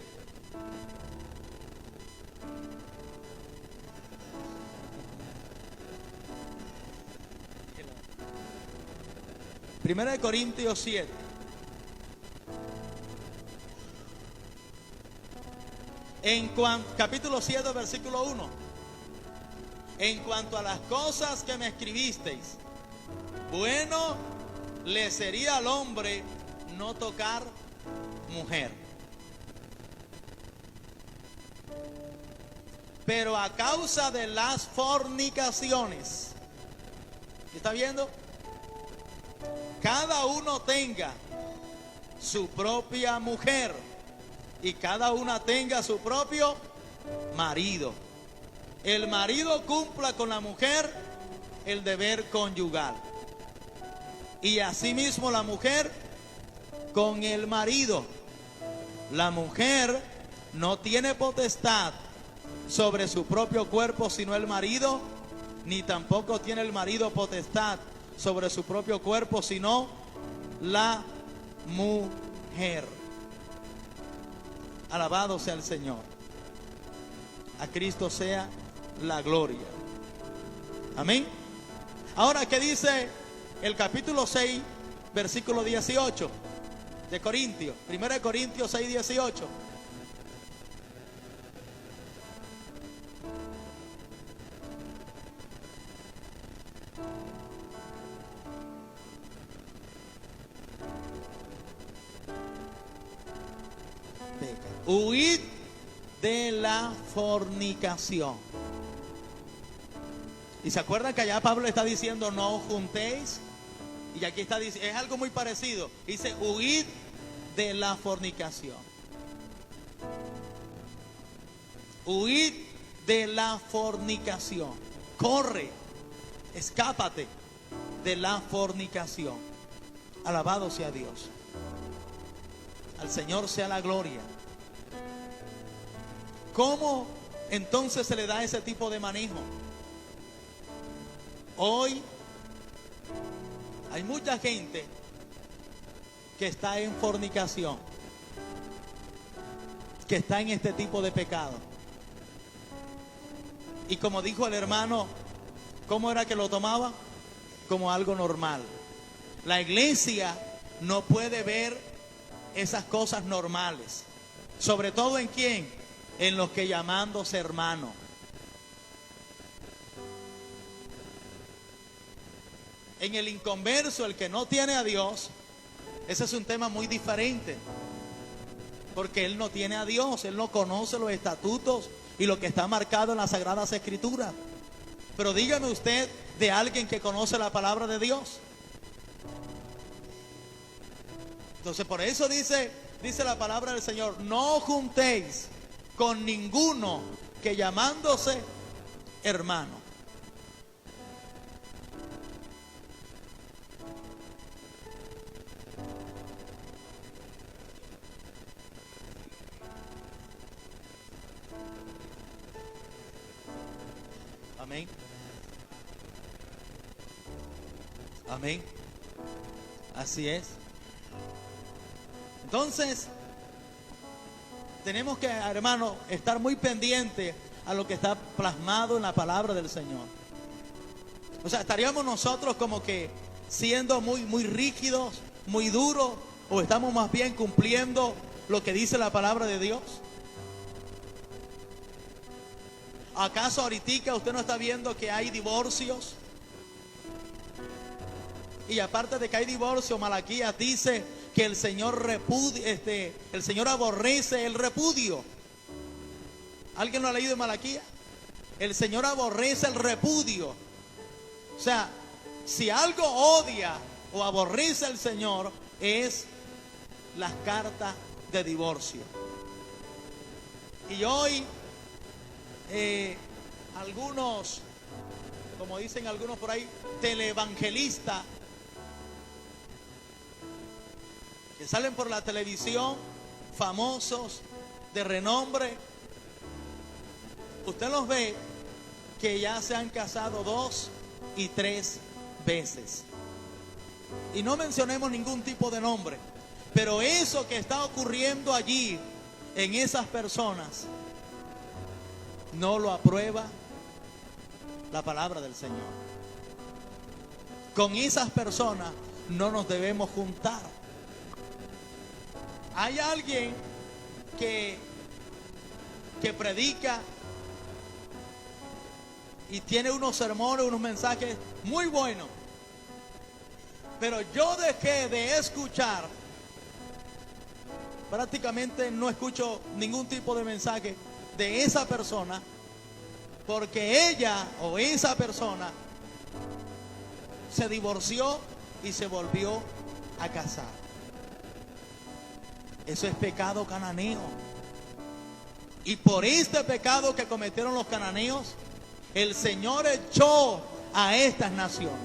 Primera de Corintios 7. Capítulo 7, versículo 1. En cuanto a las cosas que me escribisteis, bueno le sería al hombre no tocar mujer. Pero a causa de las fornicaciones, ¿está viendo? Cada uno tenga su propia mujer y cada una tenga su propio marido. El marido cumpla con la mujer el deber conyugal. Y asimismo la mujer con el marido. La mujer no tiene potestad sobre su propio cuerpo sino el marido, ni tampoco tiene el marido potestad sobre su propio cuerpo sino la mujer. Alabado sea el Señor. A Cristo sea la gloria. Amén. Ahora, ¿qué dice el capítulo 6, versículo 18 de Corintios? 1 Corintios 6, 18. Huid de la fornicación. Y se acuerdan que allá Pablo está diciendo no juntéis, y aquí está diciendo, es algo muy parecido, dice huid de la fornicación. Huid de la fornicación. Corre, escápate de la fornicación. Alabado sea Dios. Al Señor sea la gloria. ¿Cómo entonces se le da ese tipo de manejo? Hoy hay mucha gente que está en fornicación, que está en este tipo de pecado. Y como dijo el hermano, ¿cómo era que lo tomaba? Como algo normal. La iglesia no puede ver esas cosas normales. Sobre todo ¿en quién? En los que llamándose hermano. En el inconverso, el que no tiene a Dios, ese es un tema muy diferente. Porque él no tiene a Dios, él no conoce los estatutos y lo que está marcado en las Sagradas Escrituras. Pero dígame usted de alguien que conoce la palabra de Dios. Entonces por eso dice la palabra del Señor, no juntéis con ninguno que llamándose hermano. Amén. Amén. Así es. Entonces tenemos que, hermano, estar muy pendientes a lo que está plasmado en la palabra del Señor. O sea, estaríamos nosotros como que siendo muy rígidos, muy duros, o estamos más bien cumpliendo lo que dice la palabra de Dios. ¿Acaso ahorita usted no está viendo que hay divorcios? Y aparte de que hay divorcio, Malaquías dice que el Señor el Señor aborrece el repudio. ¿Alguien lo ha leído en Malaquías? El Señor aborrece el repudio. O sea, si algo odia o aborrece el Señor, es las cartas de divorcio. Y hoy algunos, como dicen algunos por ahí, televangelistas que salen por la televisión, famosos, de renombre, usted los ve que ya se han casado 2 y 3 veces. Y no mencionemos ningún tipo de nombre, pero eso que está ocurriendo allí en esas personas no lo aprueba la palabra del Señor. Con esas personas no nos debemos juntar. Hay alguien que predica y tiene unos sermones, unos mensajes muy buenos, pero yo dejé de escuchar, prácticamente no escucho ningún tipo de mensaje de esa persona, porque ella o esa persona se divorció y se volvió a casar. Eso es pecado cananeo. Y por este pecado que cometieron los cananeos, el Señor echó a estas naciones.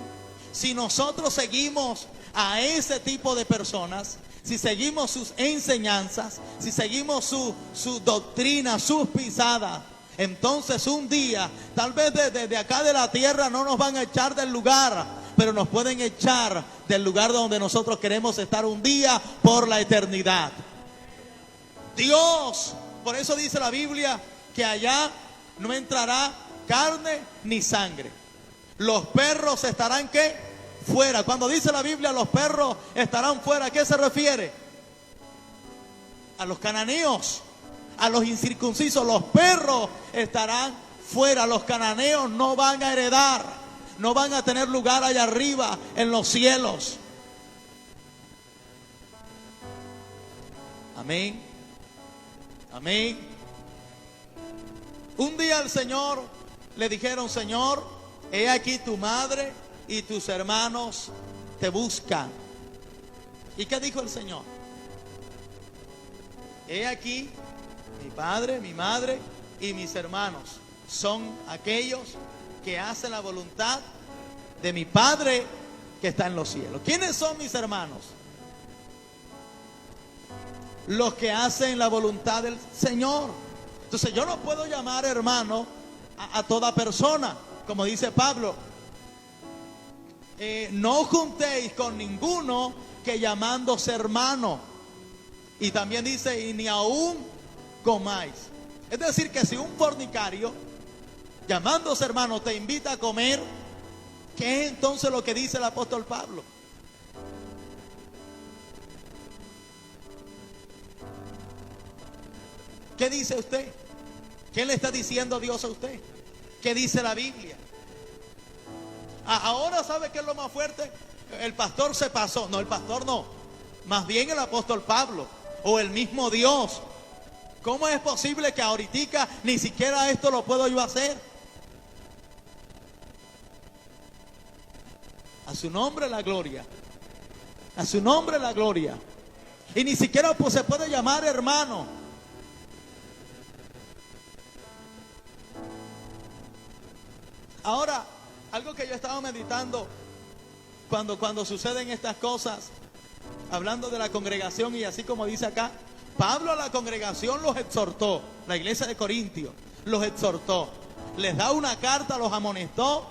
Si nosotros seguimos a ese tipo de personas, si seguimos sus enseñanzas, si seguimos su doctrina, sus pisadas, entonces un día, tal vez desde acá de la tierra no nos van a echar del lugar, pero nos pueden echar del lugar donde nosotros queremos estar un día por la eternidad. Dios, por eso dice la Biblia que allá no entrará carne ni sangre. Los perros estarán ¿qué? Fuera. Cuando dice la Biblia los perros estarán fuera, ¿a qué se refiere? A los cananeos, a los incircuncisos. Los perros estarán fuera. Los cananeos no van a heredar, no van a tener lugar allá arriba en los cielos. Amén. Amén. Un día al Señor le dijeron: Señor, he aquí tu madre y tus hermanos te buscan. ¿Y qué dijo el Señor? He aquí mi padre, mi madre y mis hermanos son aquellos que hacen la voluntad de mi Padre que está en los cielos. ¿Quiénes son mis hermanos? Los que hacen la voluntad del Señor. Entonces yo no puedo llamar hermano a toda persona, como dice Pablo. No juntéis con ninguno que llamándose hermano. Y también dice: y ni aún comáis. Es decir, que si un fornicario llamándose hermano te invita a comer, ¿qué es entonces lo que dice el apóstol Pablo? ¿Qué dice usted? ¿Qué le está diciendo Dios a usted? ¿Qué dice la Biblia? Ahora, ¿sabe qué es lo más fuerte? El pastor se pasó. No, el pastor no. Más bien el apóstol Pablo o el mismo Dios. ¿Cómo es posible que ahorita ni siquiera esto lo puedo yo hacer? A su nombre la gloria. A su nombre la gloria. Y ni siquiera pues se puede llamar hermano. Ahora, algo que yo estaba meditando cuando suceden estas cosas, hablando de la congregación, y así como dice acá, Pablo a la congregación los exhortó, la iglesia de Corintios los exhortó, les da una carta, los amonestó,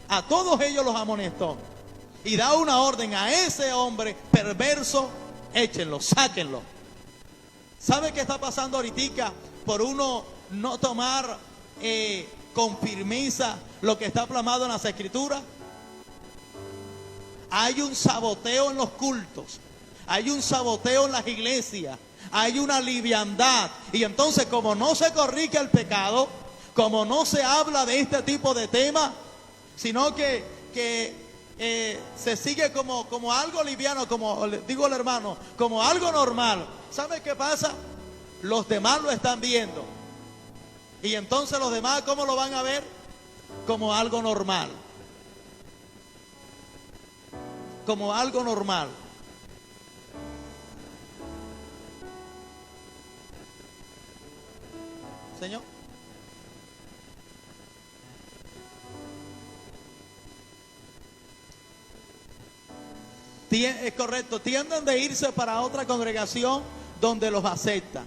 a todos ellos los amonestó, y da una orden a ese hombre perverso: échenlo, sáquenlo. ¿Sabe qué está pasando ahorita por uno no tomar con firmeza lo que está plasmado en las Escrituras? Hay un saboteo en los cultos, hay un saboteo en las iglesias, hay una liviandad. Y entonces, como no se corrige el pecado, como no se habla de este tipo de temas, sino que se sigue como algo liviano, como digo el hermano, como algo normal. ¿Sabe qué pasa? Los demás lo están viendo. Y entonces los demás, ¿cómo lo van a ver? Como algo normal. Como algo normal. Señor. Es correcto, tienden de irse para otra congregación donde los aceptan.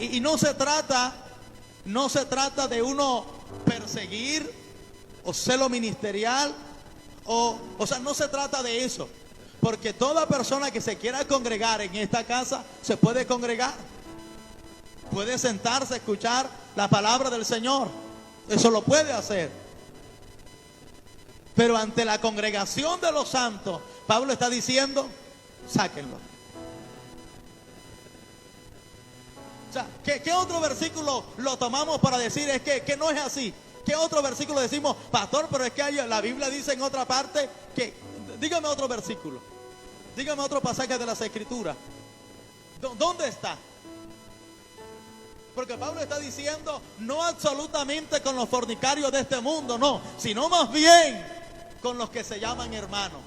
Y no se trata de uno perseguir o celo ministerial, o sea, no se trata de eso, porque toda persona que se quiera congregar en esta casa se puede congregar, puede sentarse a escuchar la palabra del Señor, eso lo puede hacer. Pero ante la congregación de los santos, Pablo está diciendo: sáquenlo. O sea, ¿qué otro versículo lo tomamos para decir es que no es así? ¿Qué otro versículo decimos, pastor, pero es que la Biblia dice en otra parte que... Dígame otro versículo, dígame otro pasaje de las Escrituras. ¿Dónde está? Porque Pablo está diciendo no absolutamente con los fornicarios de este mundo, no, sino más bien con los que se llaman hermanos.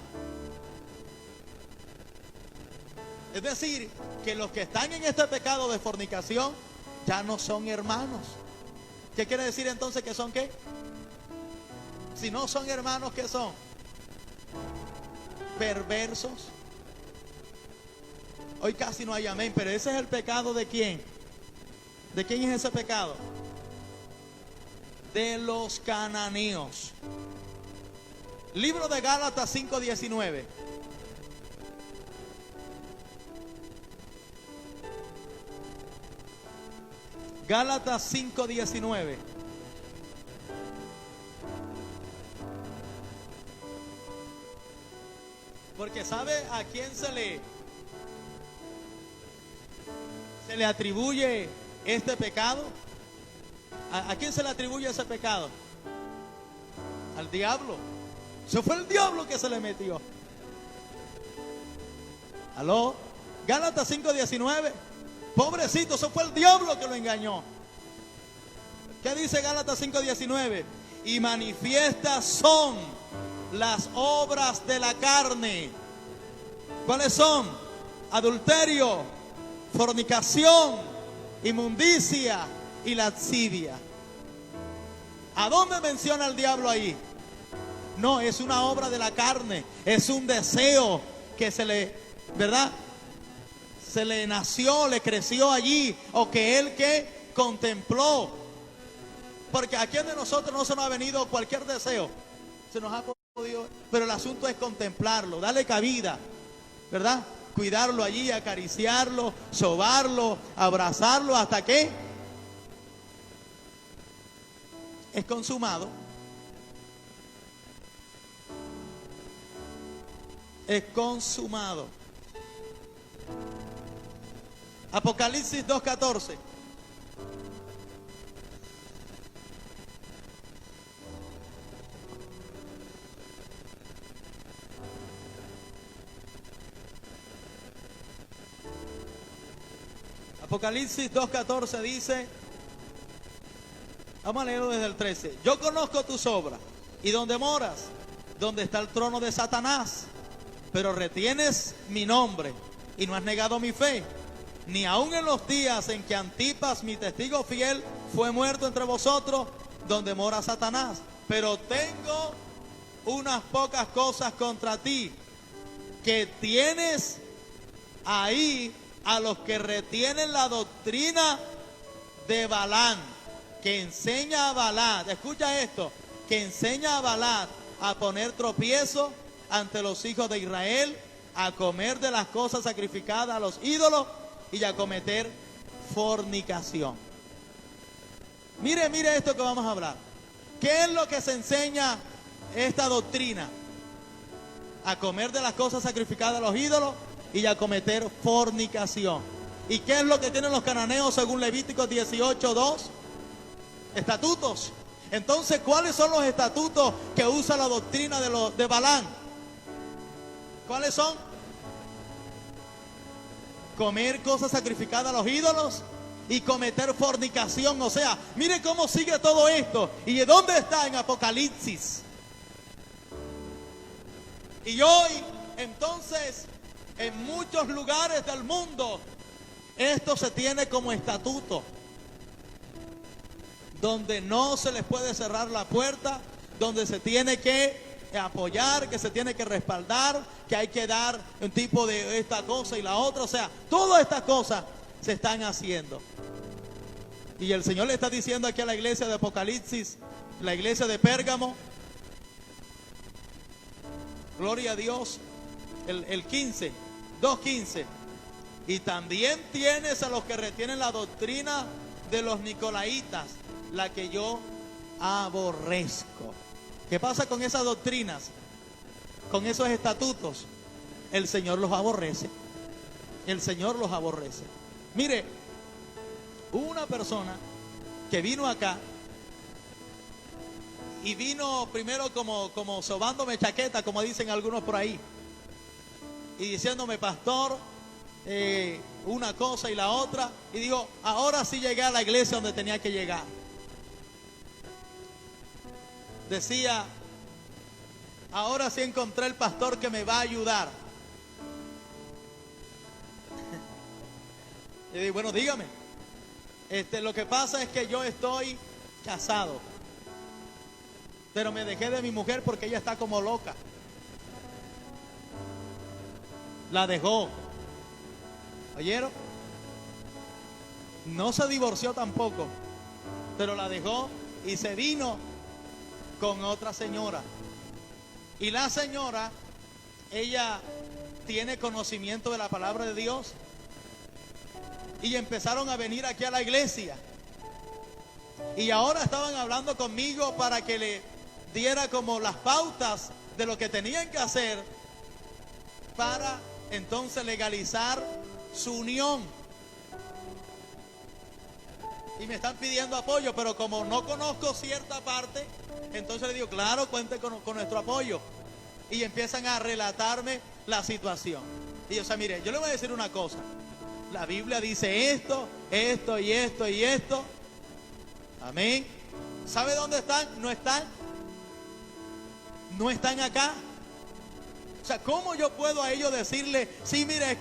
Es decir, que los que están en este pecado de fornicación ya no son hermanos. ¿Qué quiere decir entonces que son qué? Si no son hermanos, ¿qué son? perversos. Hoy casi no hay amén, pero ese es el pecado ¿de quién? ¿De quién es ese pecado? De los cananeos. Libro de Gálatas 5:19. Gálatas 5:19. Porque ¿sabe a quién se le atribuye este pecado? ¿A quién se le atribuye ese pecado? Al diablo. Eso fue el diablo que se le metió. ¿Aló? Gálatas 5:19. Pobrecito, eso fue el diablo que lo engañó. ¿Qué dice Gálatas 5:19? Y manifiestas son las obras de la carne. ¿Cuáles son? Adulterio, fornicación, inmundicia y lascivia. ¿A dónde menciona el diablo ahí? No, es una obra de la carne. Es un deseo que se le, ¿verdad? Se le nació, le creció allí, o que él que contempló. Porque a quien de nosotros no se nos ha venido cualquier deseo, se nos ha podido, pero el asunto es contemplarlo, darle cabida, ¿verdad? Cuidarlo allí, acariciarlo, sobarlo, abrazarlo, hasta que es consumado. Es consumado. Apocalipsis 2:14. Apocalipsis 2:14 dice, vamos a leerlo desde el 13. Yo conozco tus obras y donde moras, donde está el trono de Satanás, pero retienes mi nombre y no has negado mi fe, ni aun en los días en que Antipas, mi testigo fiel, fue muerto entre vosotros, donde mora Satanás. Pero tengo unas pocas cosas contra ti, que tienes ahí a los que retienen la doctrina de Balaam, que enseña a Balaam, escucha esto, que enseña a Balaam a poner tropiezo ante los hijos de Israel, a comer de las cosas sacrificadas a los ídolos y a cometer fornicación. Mire esto que vamos a hablar. ¿Qué es lo que se enseña esta doctrina? A comer de las cosas sacrificadas a los ídolos y a cometer fornicación. ¿Y qué es lo que tienen los cananeos según Levíticos 18:2? Estatutos. Entonces, ¿cuáles son los estatutos que usa la doctrina de Balaam? ¿Cuáles son? Comer cosas sacrificadas a los ídolos y cometer fornicación. O sea, mire cómo sigue todo esto. ¿Y de dónde está? En Apocalipsis. Y hoy, entonces, en muchos lugares del mundo, esto se tiene como estatuto, donde no se les puede cerrar la puerta, donde se tiene que apoyar, que se tiene que respaldar, que hay que dar un tipo de esta cosa y la otra. O sea, todas estas cosas se están haciendo. Y el Señor le está diciendo aquí a la iglesia de Apocalipsis, la iglesia de Pérgamo, gloria a Dios, el 15, 2:15. Y también tienes a los que retienen la doctrina de los nicolaitas, la que yo aborrezco. ¿Qué pasa con esas doctrinas? Con esos estatutos. El Señor los aborrece. El Señor los aborrece. Mire, hubo una persona que vino acá y vino primero como sobándome chaqueta, como dicen algunos por ahí, y diciéndome, pastor, una cosa y la otra, y dijo, ahora sí llegué a la iglesia donde tenía que llegar. Decía, ahora sí encontré el pastor que me va a ayudar. Y digo, bueno, dígame. Lo que pasa es que yo estoy casado, pero me dejé de mi mujer porque ella está como loca. La dejó. ¿Oyeron? No se divorció tampoco, pero la dejó y se vino con otra señora. Y la señora, ella tiene conocimiento de la palabra de Dios, y empezaron a venir aquí a la iglesia. Y ahora estaban hablando conmigo para que le diera como las pautas de lo que tenían que hacer para entonces legalizar su unión. Y me están pidiendo apoyo, pero como no conozco cierta parte, entonces le digo, claro, cuente con nuestro apoyo. Y empiezan a relatarme la situación. Y o sea, mire, yo le voy a decir una cosa. La Biblia dice esto, esto y esto y esto. Amén. ¿Sabe dónde están? No están. No están acá. O sea, ¿cómo yo puedo a ellos decirle, sí, mire,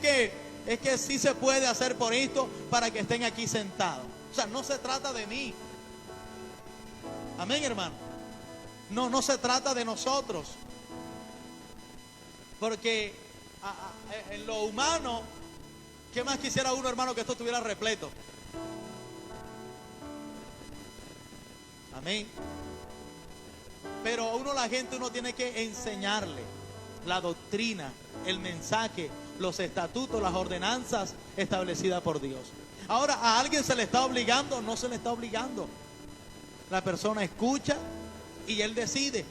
es que sí se puede hacer por esto para que estén aquí sentados? O sea, no se trata de mí. Amén, hermano. No se trata de nosotros. Porque en lo humano, ¿qué más quisiera uno, hermano, que esto estuviera repleto? Amén. Pero a uno, la gente, uno tiene que enseñarle la doctrina, el mensaje, los estatutos, las ordenanzas establecidas por Dios. Ahora, ¿a alguien se le está obligando? No se le está obligando. La persona escucha y él decide.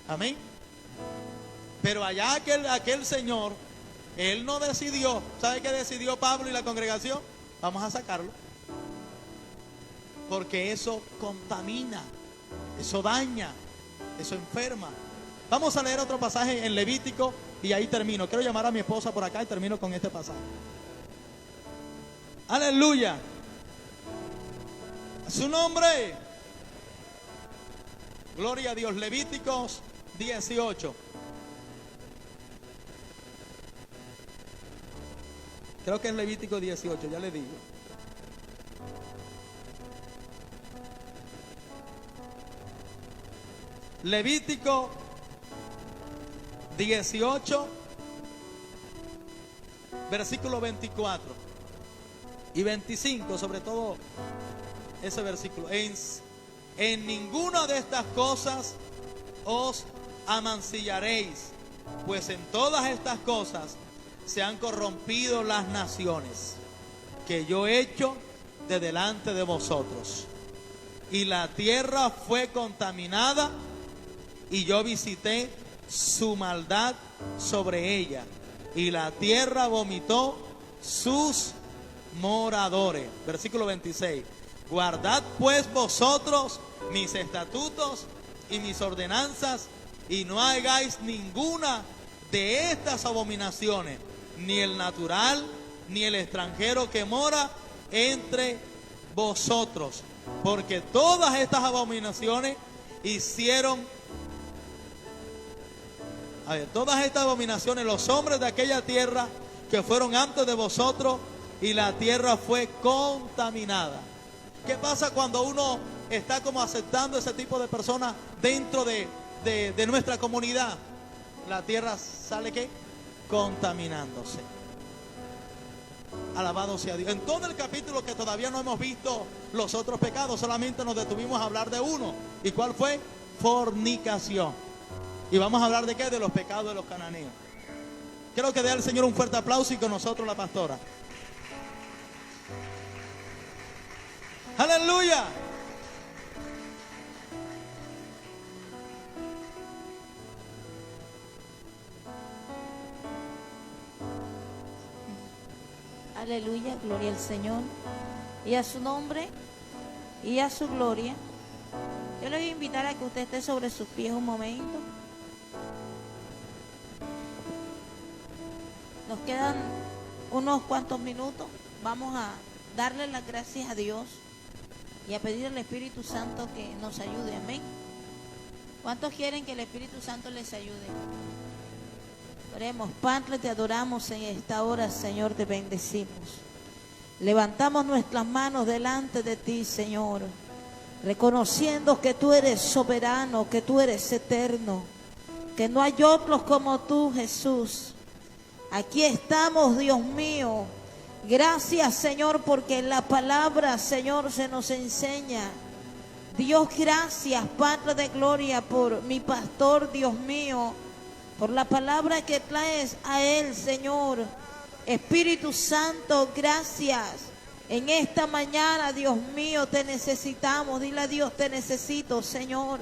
Amén. Pero allá aquel señor, él no decidió. ¿Sabe qué decidió Pablo y la congregación? Vamos a sacarlo. Porque eso contamina, eso daña, eso enferma. Vamos a leer otro pasaje en Levítico y ahí termino. Quiero llamar a mi esposa por acá y termino con este pasaje. Aleluya. A su nombre. Gloria a Dios. Levíticos 18. Creo que es Levítico 18, ya le digo. Levítico 18, versículo 24 y 25, sobre todo ese versículo. En ninguna de estas cosas os amancillaréis, pues en todas estas cosas se han corrompido las naciones que yo he hecho de delante de vosotros. Y la tierra fue contaminada, y yo visité su maldad sobre ella, y la tierra vomitó sus moradores. Versículo 26. Guardad pues vosotros mis estatutos y mis ordenanzas, y no hagáis ninguna de estas abominaciones, ni el natural, ni el extranjero que mora entre vosotros, porque todas estas abominaciones todas estas abominaciones los hombres de aquella tierra que fueron antes de vosotros, y la tierra fue contaminada. ¿Qué pasa cuando uno está como aceptando ese tipo de personas dentro de nuestra comunidad? La tierra sale ¿qué? Contaminándose. Alabado sea Dios. En todo el capítulo que todavía no hemos visto los otros pecados, solamente nos detuvimos a hablar de uno. ¿Y cuál fue? Fornicación. Y vamos a hablar de qué? De los pecados de los cananeos. Quiero que dé al Señor un fuerte aplauso y con nosotros la pastora. Aleluya. Aleluya, gloria al Señor y a su nombre y a su gloria. Yo le voy a invitar a que usted esté sobre sus pies un momento. Nos quedan unos cuantos minutos. Vamos a darle las gracias a Dios y a pedir al Espíritu Santo que nos ayude. Amén. ¿Cuántos quieren que el Espíritu Santo les ayude? Oremos. Padre, te adoramos en esta hora, Señor, te bendecimos. Levantamos nuestras manos delante de ti, Señor, reconociendo que tú eres soberano, que tú eres eterno, que no hay otros como tú, Jesús. Aquí estamos, Dios mío. Gracias, Señor, porque en la palabra, Señor, se nos enseña. Dios, gracias, Padre de gloria, por mi pastor, Dios mío, por la palabra que traes a él, Señor. Espíritu Santo, gracias. En esta mañana, Dios mío, te necesitamos. Dile a Dios, te necesito, Señor.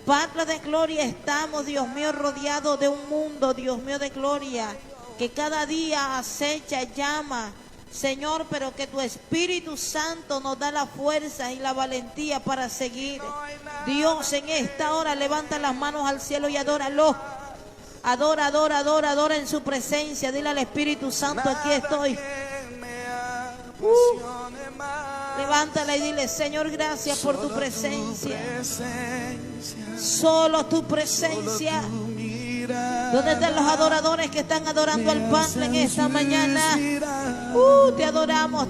Padre de gloria, estamos, Dios mío, rodeados de un mundo, Dios mío, de gloria, que cada día acecha, llama, Señor, pero que tu Espíritu Santo nos da la fuerza y la valentía para seguir. Dios, en esta hora levanta las manos al cielo y adóralo. Adora, adora, adora, adora en su presencia. Dile al Espíritu Santo, aquí estoy. Levántala y dile, Señor, gracias por tu presencia. Solo tu presencia. ¿Dónde están los adoradores que están adorando al Padre en esta mañana? Te adoramos.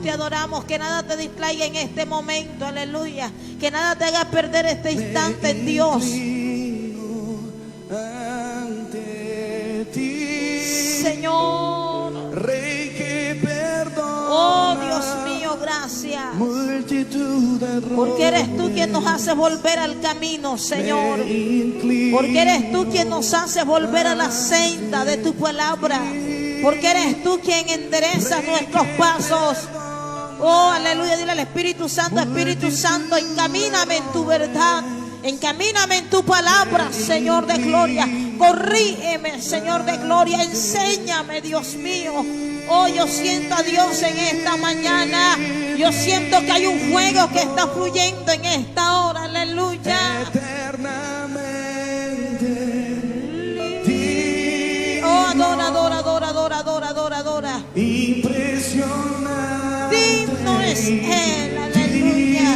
Que nada te distraiga en este momento, aleluya. Que nada te haga perder este instante en Dios. Señor, Rey que perdona. oh Dios mío, gracias. Porque eres tú quien nos hace volver al camino, Señor. Porque eres tú quien nos hace volver a la senda de tu palabra. Porque eres tú quien endereza nuestros pasos. Oh, aleluya, dile al Espíritu Santo, encamíname en tu verdad. Encamíname en tu palabra, Señor de gloria. Corrígeme, Señor de gloria. Enséñame, Dios mío. Oh, yo siento a Dios en esta mañana. Yo siento que hay un fuego que está fluyendo en esta hora. Aleluya. Oh, adora, adora, adora, adora, adora, adora, adora. Impresionante. Digno es Él. Aleluya.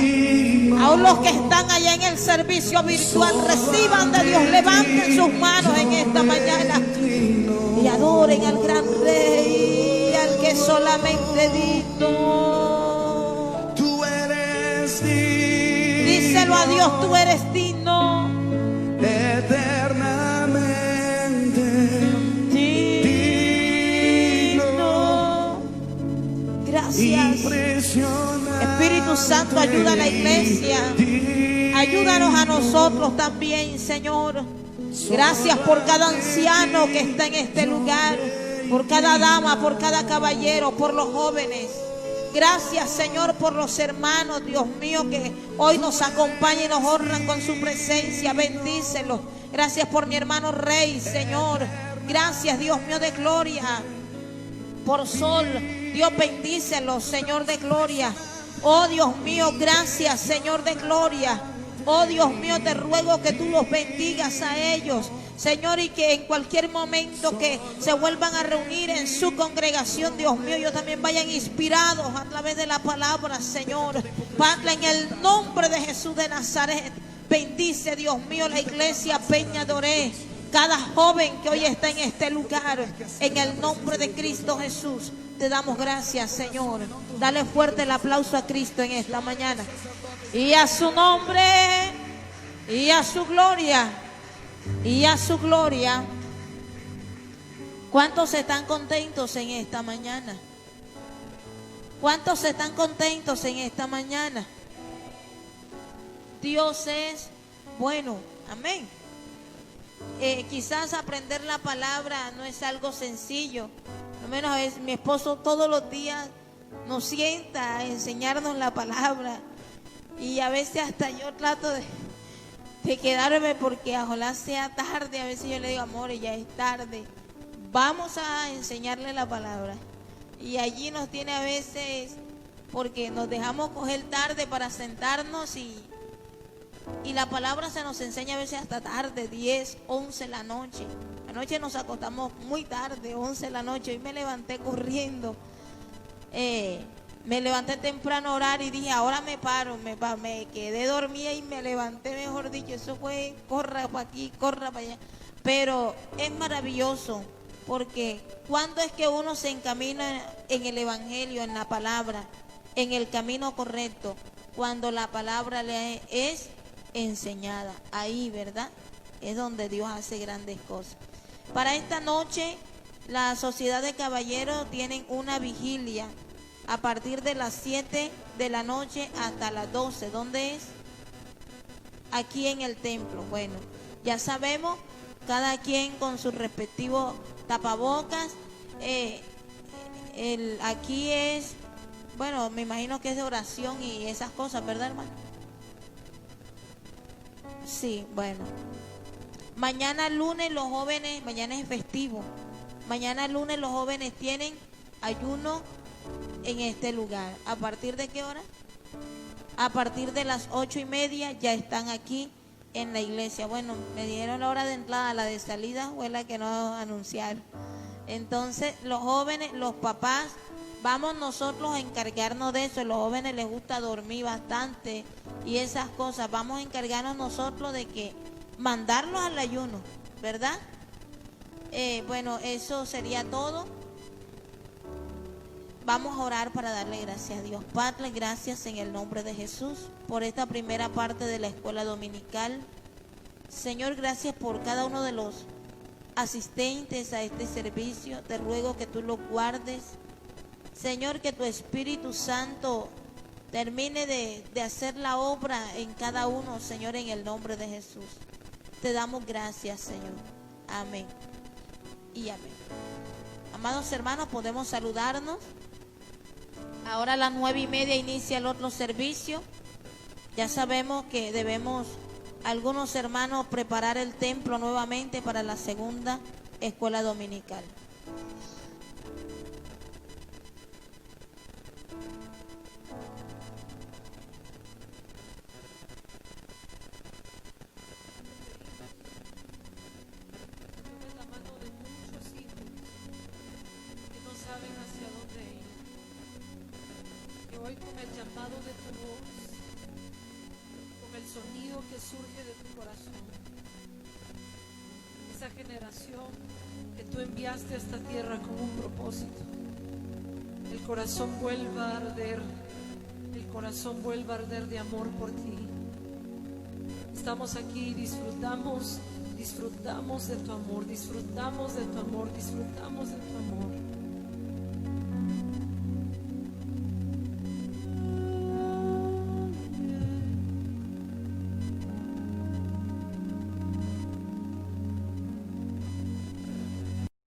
Aún los que están allá en el servicio virtual, reciban de Dios, levanten sus manos en esta mañana y adoren al gran Rey, al que solamente digno. Tú eres digno. Díselo a Dios, tú eres digno. Eternamente Digno. Gracias. impresionante. Espíritu Santo, ayuda a la iglesia. Ayúdanos a nosotros también, Señor. Gracias por cada anciano que está en este lugar, por cada dama, por cada caballero, por los jóvenes. Gracias, Señor, por los hermanos, Dios mío, que hoy nos acompañan y nos honran con su presencia. Bendícelos. Gracias por mi hermano Rey, Señor. Gracias, Dios mío de gloria, por Sol. Dios, bendícelos, Señor de gloria. Oh Dios mío, gracias, Señor de gloria. Oh Dios mío, te ruego que tú los bendigas a ellos, Señor, y que en cualquier momento que se vuelvan a reunir en su congregación, Dios mío, ellos también vayan inspirados a través de la palabra, Señor. Padre, en el nombre de Jesús de Nazaret, bendice, Dios mío, la iglesia Peña de Oré, cada joven que hoy está en este lugar, en el nombre de Cristo Jesús. Te damos gracias, Señor. Dale fuerte el aplauso a Cristo en esta mañana. Y a su nombre, y a su gloria, y a su gloria. ¿Cuántos están contentos en esta mañana? ¿Cuántos están contentos en esta mañana? Dios es bueno. Amén. Quizás aprender la palabra no es algo sencillo. Al menos mi esposo todos los días nos sienta a enseñarnos la palabra. Y a veces hasta yo trato de quedarme porque ojalá sea tarde. A veces yo le digo, amor, ya es tarde. Vamos a enseñarle la palabra. Y allí nos tiene a veces, porque nos dejamos coger tarde para sentarnos y la palabra se nos enseña a veces hasta tarde, 10, 11 de la noche. Anoche nos acostamos muy tarde, 11 de la noche. Hoy me levanté corriendo. Me levanté temprano a orar y dije, ahora me paro. Me quedé dormida y me levanté, mejor dicho. Eso fue, corra para aquí, corra para allá. Pero es maravilloso, porque cuando es que uno se encamina en el evangelio, en la palabra, en el camino correcto, cuando la palabra le es enseñada, ahí, ¿verdad? Es donde Dios hace grandes cosas. Para esta noche La Sociedad de Caballeros tienen una vigilia a partir de las 7 de la noche hasta las 12. ¿Dónde es? Aquí en el templo. Bueno, ya sabemos, cada quien con su respectivo tapabocas. Aquí es, bueno, me imagino que es de oración y esas cosas, ¿verdad, hermano? Sí, bueno. Mañana lunes los jóvenes, mañana es festivo. Mañana lunes los jóvenes tienen ayuno en este lugar. ¿A partir de qué hora? A partir de las 8:30 ya están aquí en la iglesia. Bueno, me dieron la hora de entrada, la de salida fue la que no anunciaron. Entonces, los jóvenes, los papás, vamos nosotros a encargarnos de eso. Los jóvenes les gusta dormir bastante y esas cosas. Vamos a encargarnos nosotros de que mandarlos al ayuno, ¿verdad? Bueno, eso sería todo. Vamos a orar para darle gracias a Dios. Padre, gracias en el nombre de Jesús por esta primera parte de la escuela dominical. Señor, gracias por cada uno de los asistentes a este servicio. Te ruego que tú los guardes. Señor, que tu Espíritu Santo termine de hacer la obra en cada uno, Señor, en el nombre de Jesús. Te damos gracias, Señor. Amén y amén. Amados hermanos, podemos saludarnos. Ahora a las 9:30 inicia el otro servicio. Ya sabemos que debemos, algunos hermanos, preparar el templo nuevamente para la segunda escuela dominical. Hoy con el llamado de tu voz, con el sonido que surge de tu corazón, esa generación que tú enviaste a esta tierra con un propósito, el corazón vuelva a arder, el corazón vuelva a arder de amor por ti. Estamos aquí y disfrutamos de tu amor, disfrutamos de tu amor, disfrutamos de tu amor.